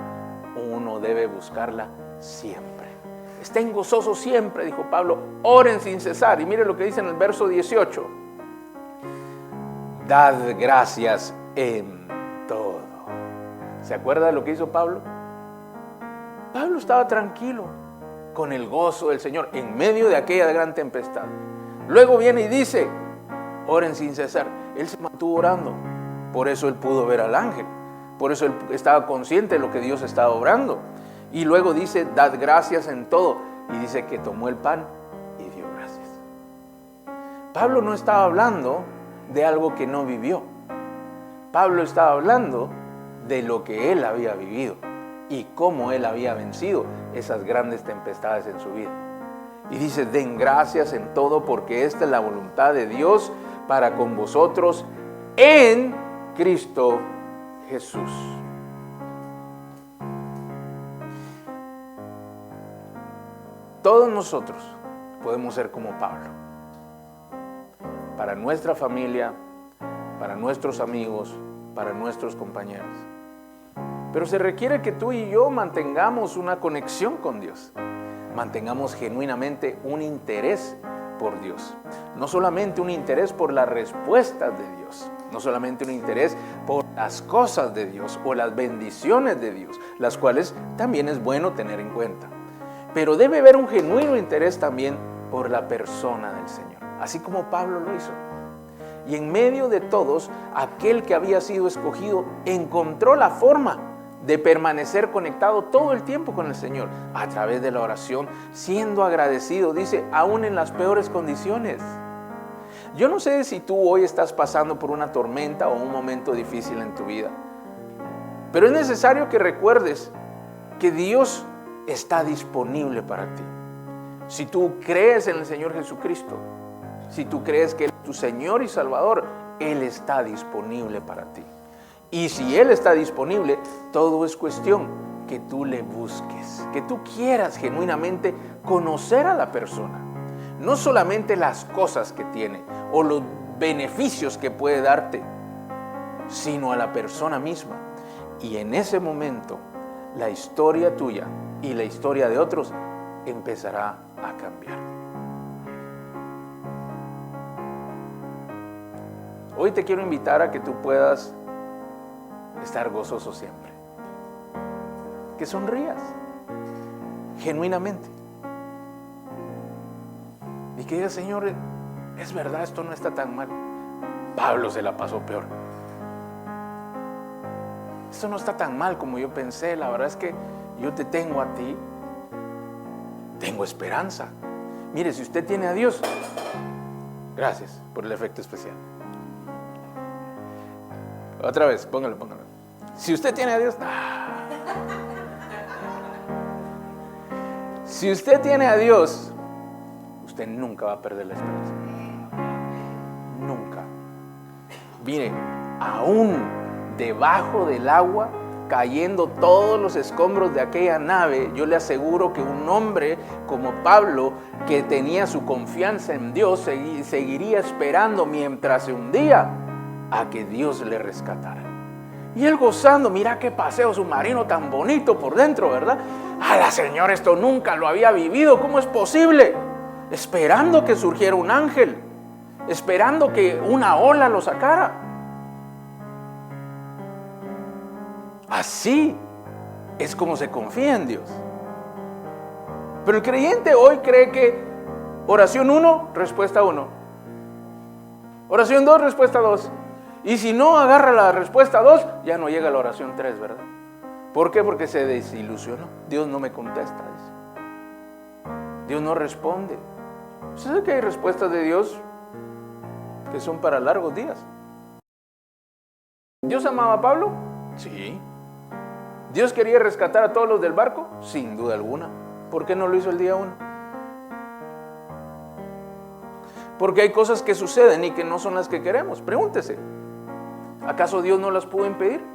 uno debe buscarla siempre. Estén gozosos siempre, dijo Pablo, oren sin cesar. Y mire lo que dice en el verso 18. Dad gracias en todo. ¿Se acuerda de lo que hizo Pablo? Pablo estaba tranquilo, con el gozo del Señor, en medio de aquella gran tempestad. Luego viene y dice, oren sin cesar. Él se mantuvo orando, por eso él pudo ver al ángel, por eso él estaba consciente de lo que Dios estaba obrando. Y luego dice, dad gracias en todo. Y dice que tomó el pan y dio gracias. Pablo no estaba hablando de algo que no vivió. Pablo estaba hablando de lo que él había vivido y cómo él había vencido esas grandes tempestades en su vida. Y dice, den gracias en todo porque esta es la voluntad de Dios para con vosotros en Cristo Jesús. Todos nosotros podemos ser como Pablo. para nuestra familia, para nuestros amigos, para nuestros compañeros. Pero se requiere que tú y yo mantengamos una conexión con Dios, mantengamos genuinamente un interés por Dios, no solamente un interés por las respuestas de Dios, no solamente un interés por las cosas de Dios o las bendiciones de Dios, las cuales también es bueno tener en cuenta, pero debe haber un genuino interés también por la persona del Señor, así como Pablo lo hizo. Y en medio de todos, aquel que había sido escogido encontró la forma de permanecer conectado todo el tiempo con el Señor a través de la oración, siendo agradecido, dice, aún en las peores condiciones. Yo no sé si tú hoy estás pasando por una tormenta o un momento difícil en tu vida, pero es necesario que recuerdes que Dios está disponible para ti. Si tú crees en el Señor Jesucristo, si tú crees que Él es tu Señor y Salvador, Él está disponible para ti. Y si Él está disponible, todo es cuestión que tú le busques, que tú quieras genuinamente conocer a la persona. No solamente las cosas que tiene o los beneficios que puede darte, sino a la persona misma. Y en ese momento, la historia tuya y la historia de otros empezará a cambiar. Hoy te quiero invitar a que tú puedas estar gozoso siempre. Que sonrías genuinamente. Y que digas, Señor, es verdad, esto no está tan mal. Pablo se la pasó peor. Esto no está tan mal como yo pensé. La verdad es que yo te tengo a ti. Tengo esperanza. Mire, si usted tiene a Dios, gracias por el efecto especial. Otra vez, póngalo. Si usted tiene a Dios, si usted tiene a Dios, usted nunca va a perder la esperanza. Nunca. Mire, aún debajo del agua, cayendo todos los escombros de aquella nave, yo le aseguro que un hombre como Pablo, que tenía su confianza en Dios, seguiría esperando mientras se hundía a que Dios le rescatara. Y él gozando, mira qué paseo submarino tan bonito por dentro, ¿verdad? Señor, esto nunca lo había vivido, ¿cómo es posible? Esperando que surgiera un ángel, esperando que una ola lo sacara. Así es como se confía en Dios. Pero el creyente hoy cree que oración 1, respuesta 1. Oración 2, respuesta 2. Y si no agarra la respuesta 2, ya no llega a la oración 3, ¿verdad? ¿Por qué? Porque se desilusionó. Dios no me contesta, dice. Dios no responde. ¿Usted sabe que hay respuestas de Dios que son para largos días? ¿Dios amaba a Pablo? Sí. ¿Dios quería rescatar a todos los del barco? Sin duda alguna. ¿Por qué no lo hizo el día 1? Porque hay cosas que suceden y que no son las que queremos. Pregúntese, ¿acaso Dios no las pudo impedir?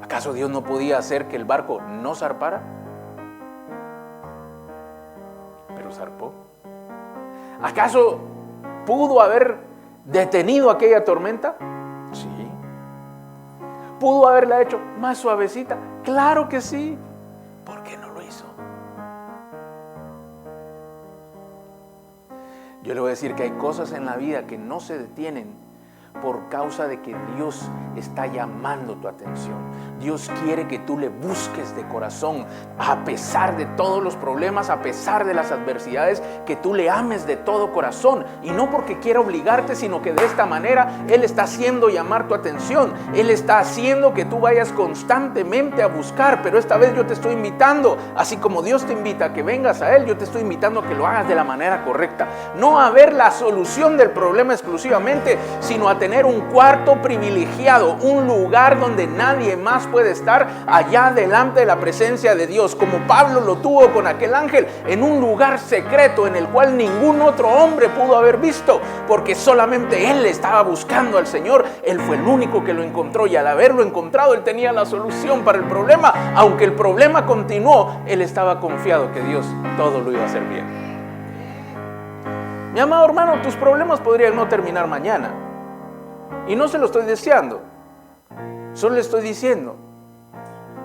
¿Acaso Dios no podía hacer que el barco no zarpara? Pero zarpó. ¿Acaso pudo haber detenido aquella tormenta? Sí. ¿Pudo haberla hecho más suavecita? Claro que sí. ¿Por qué no lo hizo? Yo le voy a decir que hay cosas en la vida que no se detienen por causa de que Dios está llamando tu atención. Dios quiere que tú le busques de corazón, a pesar de todos los problemas, a pesar de las adversidades, que tú le ames de todo corazón. Y no porque quiera obligarte, sino que de esta manera Él está haciendo llamar tu atención. Él está haciendo que tú vayas constantemente a buscar. Pero esta vez yo te estoy invitando, así como Dios te invita a que vengas a Él, yo te estoy invitando a que lo hagas de la manera correcta. No a ver la solución del problema exclusivamente, sino a tener un cuarto privilegiado, un lugar donde nadie más puede estar, allá delante de la presencia de Dios, como Pablo lo tuvo con aquel ángel, en un lugar secreto en el cual ningún otro hombre pudo haber visto, porque solamente él estaba buscando al Señor. Él fue el único que lo encontró, y al haberlo encontrado, él tenía la solución para el problema. Aunque el problema continuó, él estaba confiado que Dios todo lo iba a hacer bien. Mi amado hermano, tus problemas podrían no terminar mañana. Y no se lo estoy deseando. Solo le estoy diciendo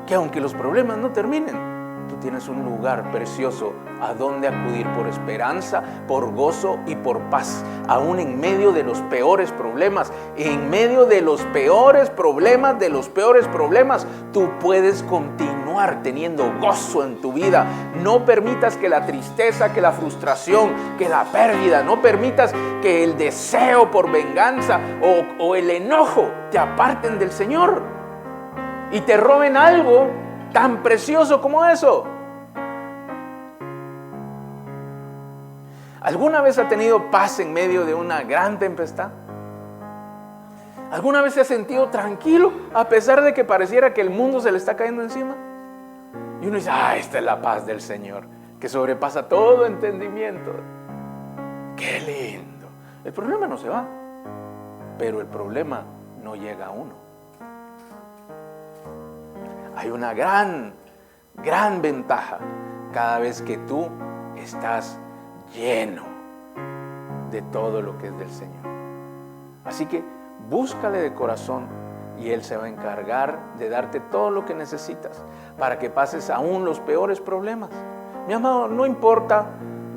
que aunque los problemas no terminen, tú tienes un lugar precioso a donde acudir por esperanza, por gozo y por paz. Aún en medio de los peores problemas, en medio de los peores problemas, tú puedes continuar teniendo gozo en tu vida. No permitas que la tristeza, que la frustración, que la pérdida, no permitas que el deseo por venganza o el enojo te aparten del Señor y te roben algo tan precioso como eso. ¿Alguna vez ha tenido paz en medio de una gran tempestad? ¿Alguna vez se ha sentido tranquilo a pesar de que pareciera que el mundo se le está cayendo encima? Y uno dice, esta es la paz del Señor, que sobrepasa todo entendimiento. ¡Qué lindo! El problema no se va, pero el problema no llega a uno. Hay una gran ventaja cada vez que tú estás lleno de todo lo que es del Señor. Así que búscale de corazón y Él se va a encargar de darte todo lo que necesitas para que pases aún los peores problemas. Mi amado, no importa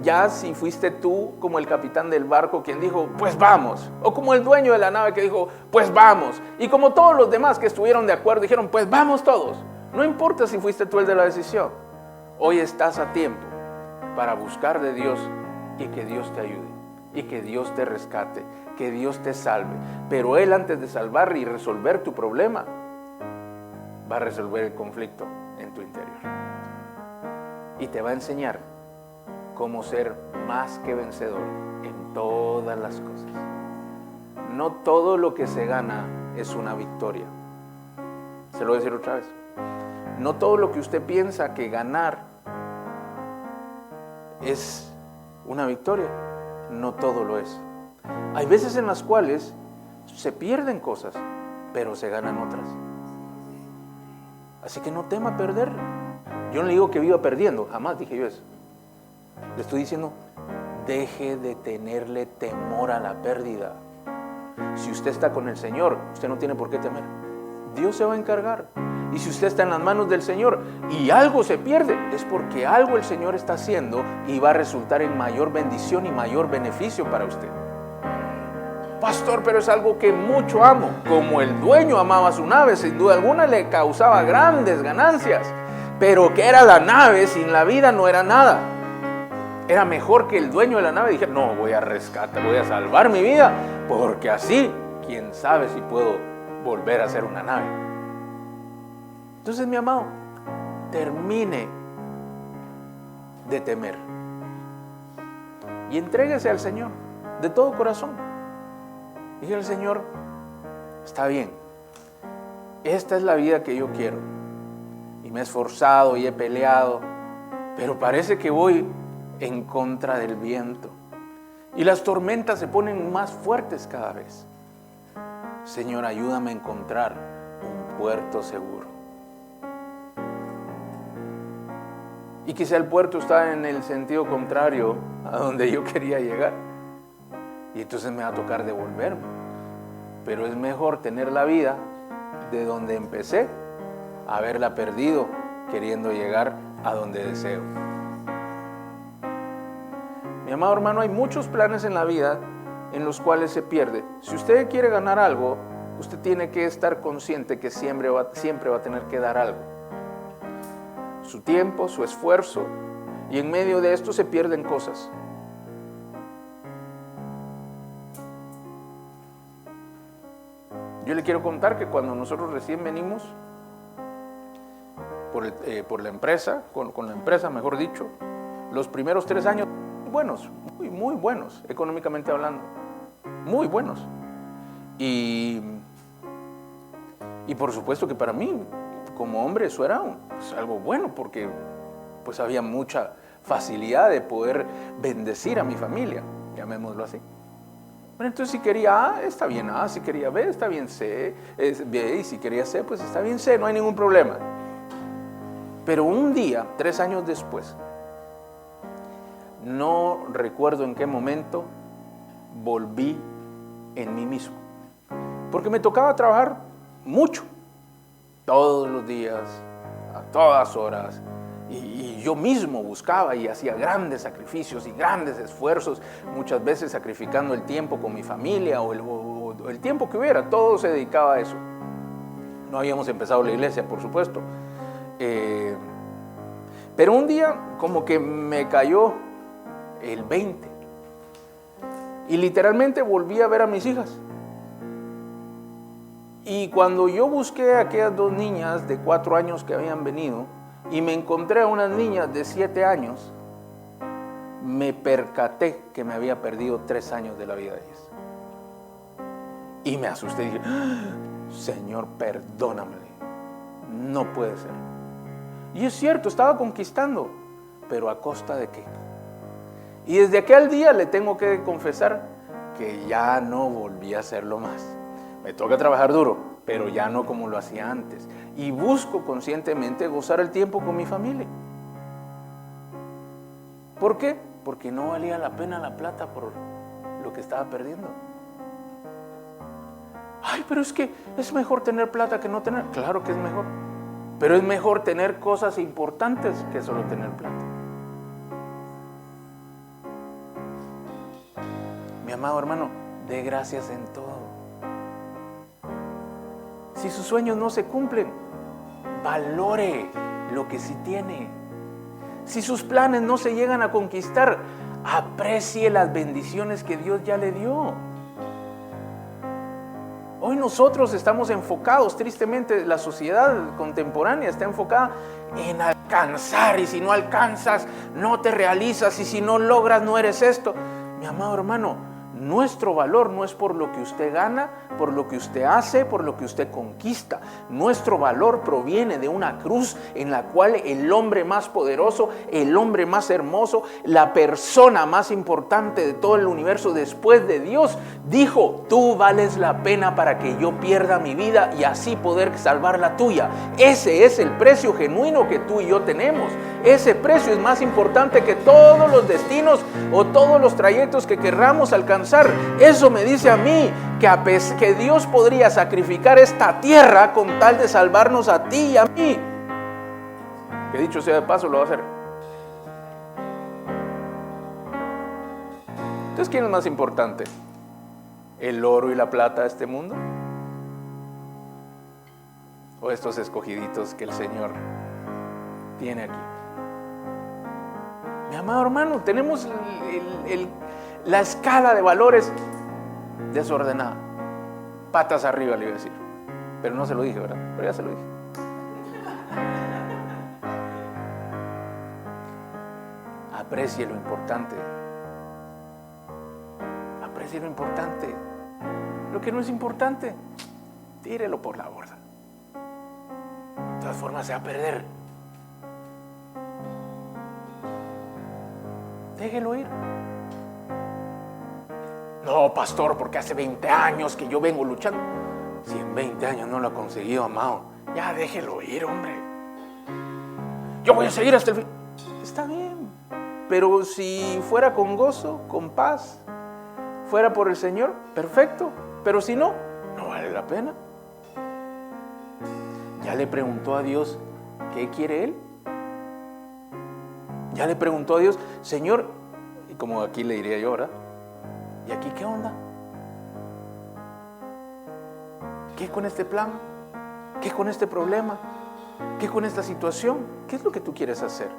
ya si fuiste tú como el capitán del barco quien dijo, pues vamos, o como el dueño de la nave que dijo, pues vamos, y como todos los demás que estuvieron de acuerdo dijeron, pues vamos todos. No importa si fuiste tú el de la decisión, hoy estás a tiempo para buscar de Dios y que Dios te ayude, y que Dios te rescate, que Dios te salve. Pero Él, antes de salvar y resolver tu problema, va a resolver el conflicto en tu interior. Y te va a enseñar cómo ser más que vencedor en todas las cosas. No todo lo que se gana es una victoria. Se lo voy a decir otra vez. No todo lo que usted piensa que ganar es una victoria. No todo lo es. Hay veces en las cuales se pierden cosas, pero se ganan otras. Así que no tema perder. Yo no le digo que viva perdiendo, jamás dije yo eso. Le estoy diciendo, deje de tenerle temor a la pérdida. Si usted está con el Señor, usted no tiene por qué temer. Dios se va a encargar. Y si usted está en las manos del Señor y algo se pierde, es porque algo el Señor está haciendo y va a resultar en mayor bendición y mayor beneficio para usted. Pastor, pero es algo que mucho amo. Como el dueño amaba su nave, sin duda alguna le causaba grandes ganancias. Pero ¿qué era la nave? Sin la vida no era nada. Era mejor que el dueño de la nave dijera, no, voy a rescatar, voy a salvar mi vida, porque así, quién sabe si puedo volver a ser una nave. Entonces, mi amado, termine de temer y entréguese al Señor de todo corazón. Dije al Señor, está bien, esta es la vida que yo quiero y me he esforzado y he peleado, pero parece que voy en contra del viento y las tormentas se ponen más fuertes cada vez. Señor, ayúdame a encontrar un puerto seguro. Y quizá el puerto está en el sentido contrario a donde yo quería llegar. Y entonces me va a tocar devolverme. Pero es mejor tener la vida de donde empecé, haberla perdido queriendo llegar a donde deseo. Mi amado hermano, hay muchos planes en la vida en los cuales se pierde. Si usted quiere ganar algo, usted tiene que estar consciente que siempre va a tener que dar algo. Su tiempo, su esfuerzo, y en medio de esto se pierden cosas. Yo le quiero contar que cuando nosotros recién venimos por la empresa, con la empresa mejor dicho, los primeros 3 años buenos, muy buenos, económicamente hablando, muy buenos. Y por supuesto que para mí, como hombre, eso era algo bueno, porque pues había mucha facilidad de poder bendecir a mi familia, llamémoslo así. Bueno, entonces si quería A, está bien A, si quería B, está bien C, B, y si quería C, pues está bien C, no hay ningún problema. Pero un día, 3 años después, no recuerdo en qué momento, volví en mí mismo. Porque me tocaba trabajar mucho, todos los días, a todas horas. Y yo mismo buscaba y hacía grandes sacrificios y grandes esfuerzos, muchas veces sacrificando el tiempo con mi familia o el tiempo que hubiera, todo se dedicaba a eso. No habíamos empezado la iglesia, por supuesto. Pero un día como que me cayó el 20 y literalmente volví a ver a mis hijas. Y cuando yo busqué a aquellas 2 niñas de 4 años que habían venido y me encontré a unas niñas de 7 años, me percaté que me había perdido 3 años de la vida de ellas. Y me asusté y dije, Señor, perdóname, no puede ser. Y es cierto, estaba conquistando, pero ¿a costa de qué? Y desde aquel día le tengo que confesar que ya no volví a hacerlo más. Me toca trabajar duro, pero ya no como lo hacía antes. Y busco conscientemente gozar el tiempo con mi familia. ¿Por qué? Porque no valía la pena la plata por lo que estaba perdiendo. Ay, pero es que es mejor tener plata que no tener. Claro que es mejor. Pero es mejor tener cosas importantes que solo tener plata. Mi amado hermano, dé gracias en todo. Si sus sueños no se cumplen, valore lo que sí tiene. Si sus planes no se llegan a conquistar, aprecie las bendiciones que Dios ya le dio. Hoy nosotros estamos enfocados, tristemente, la sociedad contemporánea está enfocada en alcanzar, y si no alcanzas, no te realizas, y si no logras, no eres esto. Mi amado hermano, nuestro valor no es por lo que usted gana, por lo que usted hace, por lo que usted conquista. Nuestro valor proviene de una cruz en la cual el hombre más poderoso, el hombre más hermoso, la persona más importante de todo el universo después de Dios, dijo: tú vales la pena para que yo pierda mi vida y así poder salvar la tuya. Ese es el precio genuino que tú y yo tenemos. Ese precio es más importante que todos los destinos o todos los trayectos que querramos alcanzar. Eso me dice a mí que Dios podría sacrificar esta tierra con tal de salvarnos a ti y a mí. Que dicho sea de paso, lo va a hacer. Entonces, ¿quién es más importante? ¿El oro y la plata de este mundo? ¿O estos escogiditos que el Señor tiene aquí? Mi amado hermano, tenemos la escala de valores desordenada. Patas arriba, le iba a decir. Pero no se lo dije, ¿verdad? Pero ya se lo dije. Aprecie lo importante. Aprecie lo importante. Lo que no es importante, tírelo por la borda. De todas formas se va a perder. Déjelo ir. No, pastor, porque hace 20 años que yo vengo luchando. Si en 20 años no lo ha conseguido, amado, ya déjelo ir, hombre. Yo voy a seguir hasta el fin. Está bien, pero si fuera con gozo, con paz, fuera por el Señor, perfecto. Pero si no, no vale la pena. ¿Ya le preguntó a Dios qué quiere Él? Ya le preguntó a Dios: Señor, y como aquí le diría yo, ¿verdad? ¿Y aquí qué onda? ¿Qué con este plan? ¿Qué con este problema? ¿Qué con esta situación? ¿Qué es lo que tú quieres hacer?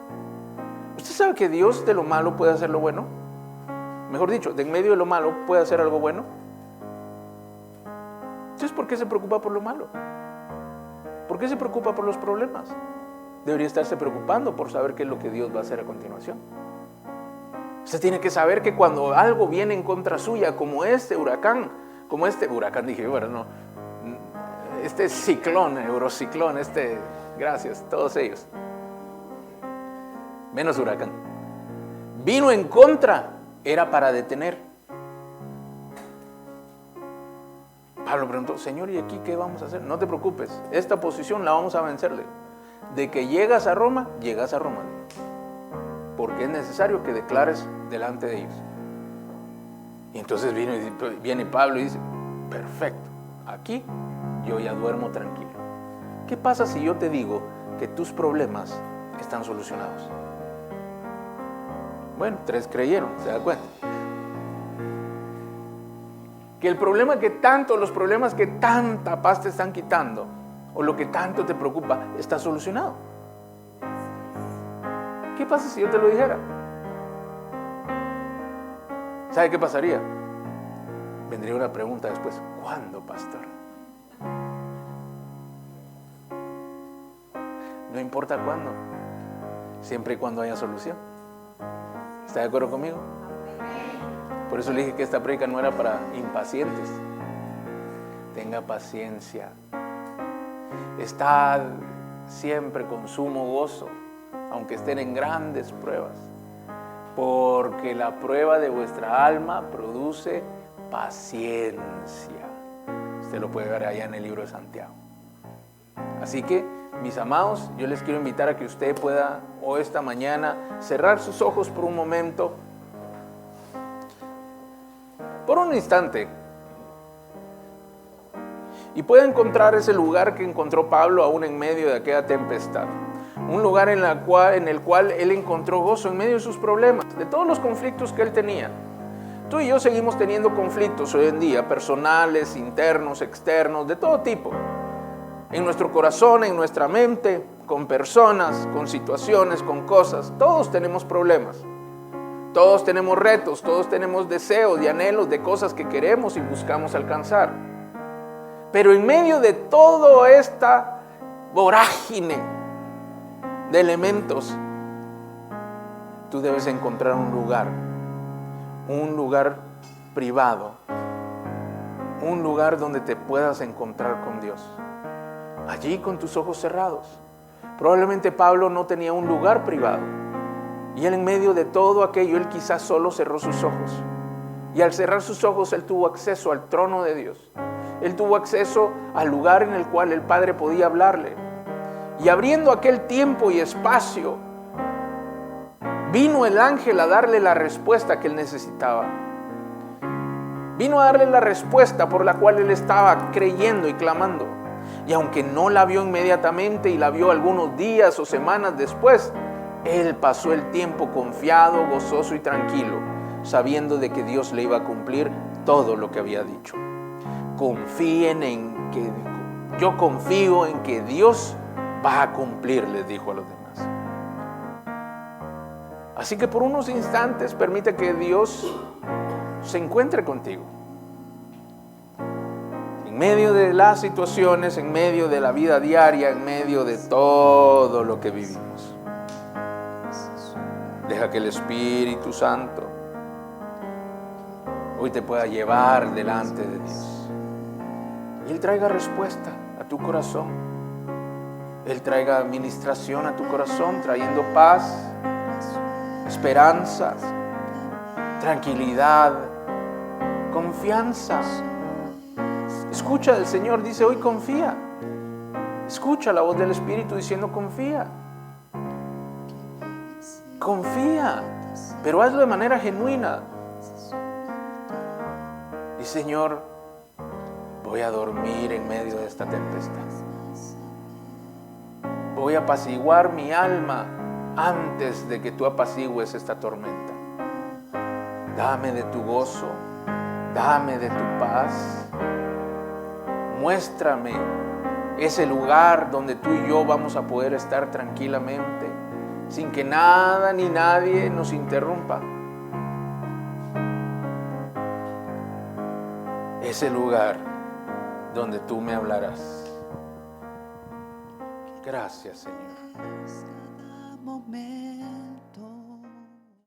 ¿Usted sabe que Dios de lo malo puede hacer lo bueno? Mejor dicho, de en medio de lo malo puede hacer algo bueno. Entonces, ¿por qué se preocupa por lo malo? ¿Por qué se preocupa por los problemas? Debería estarse preocupando por saber qué es lo que Dios va a hacer a continuación. Usted tiene que saber que cuando algo viene en contra suya, como este huracán, dije, bueno, no, este ciclón, eurociclón, gracias, todos ellos, menos huracán, vino en contra, era para detener. Pablo preguntó: Señor, ¿y aquí qué vamos a hacer? No te preocupes, esta posición la vamos a vencerle. De que llegas a Roma, llegas a Roma. Porque es necesario que declares delante de ellos. Y entonces viene Pablo y dice, perfecto, aquí yo ya duermo tranquilo. ¿Qué pasa si yo te digo que tus problemas están solucionados? Bueno, 3 creyeron, ¿se da cuenta? Que los problemas que tanta paz te están quitando, o lo que tanto te preocupa, está solucionado. ¿Qué pasa si yo te lo dijera? ¿Sabe qué pasaría? Vendría una pregunta después, ¿cuándo, pastor? No importa cuándo, siempre y cuando haya solución. ¿Está de acuerdo conmigo? Por eso le dije que esta prédica no era para impacientes. Tenga paciencia. Estad siempre con sumo gozo, aunque estén en grandes pruebas, porque la prueba de vuestra alma produce paciencia. Usted lo puede ver allá en el libro de Santiago. Así que, mis amados, yo les quiero invitar a que usted pueda, o esta mañana, cerrar sus ojos por un momento, por un instante, y pueda encontrar ese lugar que encontró Pablo aún en medio de aquella tempestad. Un lugar en el cual él encontró gozo en medio de sus problemas, de todos los conflictos que él tenía. Tú y yo seguimos teniendo conflictos hoy en día, personales, internos, externos, de todo tipo. En nuestro corazón, en nuestra mente, con personas, con situaciones, con cosas. Todos tenemos problemas. Todos tenemos retos, todos tenemos deseos y anhelos de cosas que queremos y buscamos alcanzar. Pero en medio de toda esta vorágine de elementos, tú debes encontrar un lugar privado, un lugar donde te puedas encontrar con Dios, allí con tus ojos cerrados. Probablemente Pablo no tenía un lugar privado, y él en medio de todo aquello, él quizás solo cerró sus ojos, y al cerrar sus ojos él tuvo acceso al trono de Dios. Él tuvo acceso al lugar en el cual el Padre podía hablarle. Y abriendo aquel tiempo y espacio, vino el ángel a darle la respuesta que él necesitaba. Vino a darle la respuesta por la cual él estaba creyendo y clamando. Y aunque no la vio inmediatamente y la vio algunos días o semanas después, él pasó el tiempo confiado, gozoso y tranquilo, sabiendo de que Dios le iba a cumplir todo lo que había dicho. Yo confío en que Dios va a cumplir, les dijo a los demás. Así que por unos instantes permite que Dios se encuentre contigo. En medio de las situaciones, en medio de la vida diaria, en medio de todo lo que vivimos. Deja que el Espíritu Santo hoy te pueda llevar delante de Dios. Y Él traiga respuesta a tu corazón. Él traiga administración a tu corazón, trayendo paz, esperanza, tranquilidad, confianza. Escucha del Señor, dice hoy confía. Escucha la voz del Espíritu diciendo confía. Confía, pero hazlo de manera genuina. Y Señor, voy a dormir en medio de esta tempestad. Voy a apaciguar mi alma antes de que tú apacigues esta tormenta. Dame de tu gozo, dame de tu paz. Muéstrame ese lugar donde tú y yo vamos a poder estar tranquilamente, sin que nada ni nadie nos interrumpa. Ese lugar donde tú me hablarás. Gracias, Señor.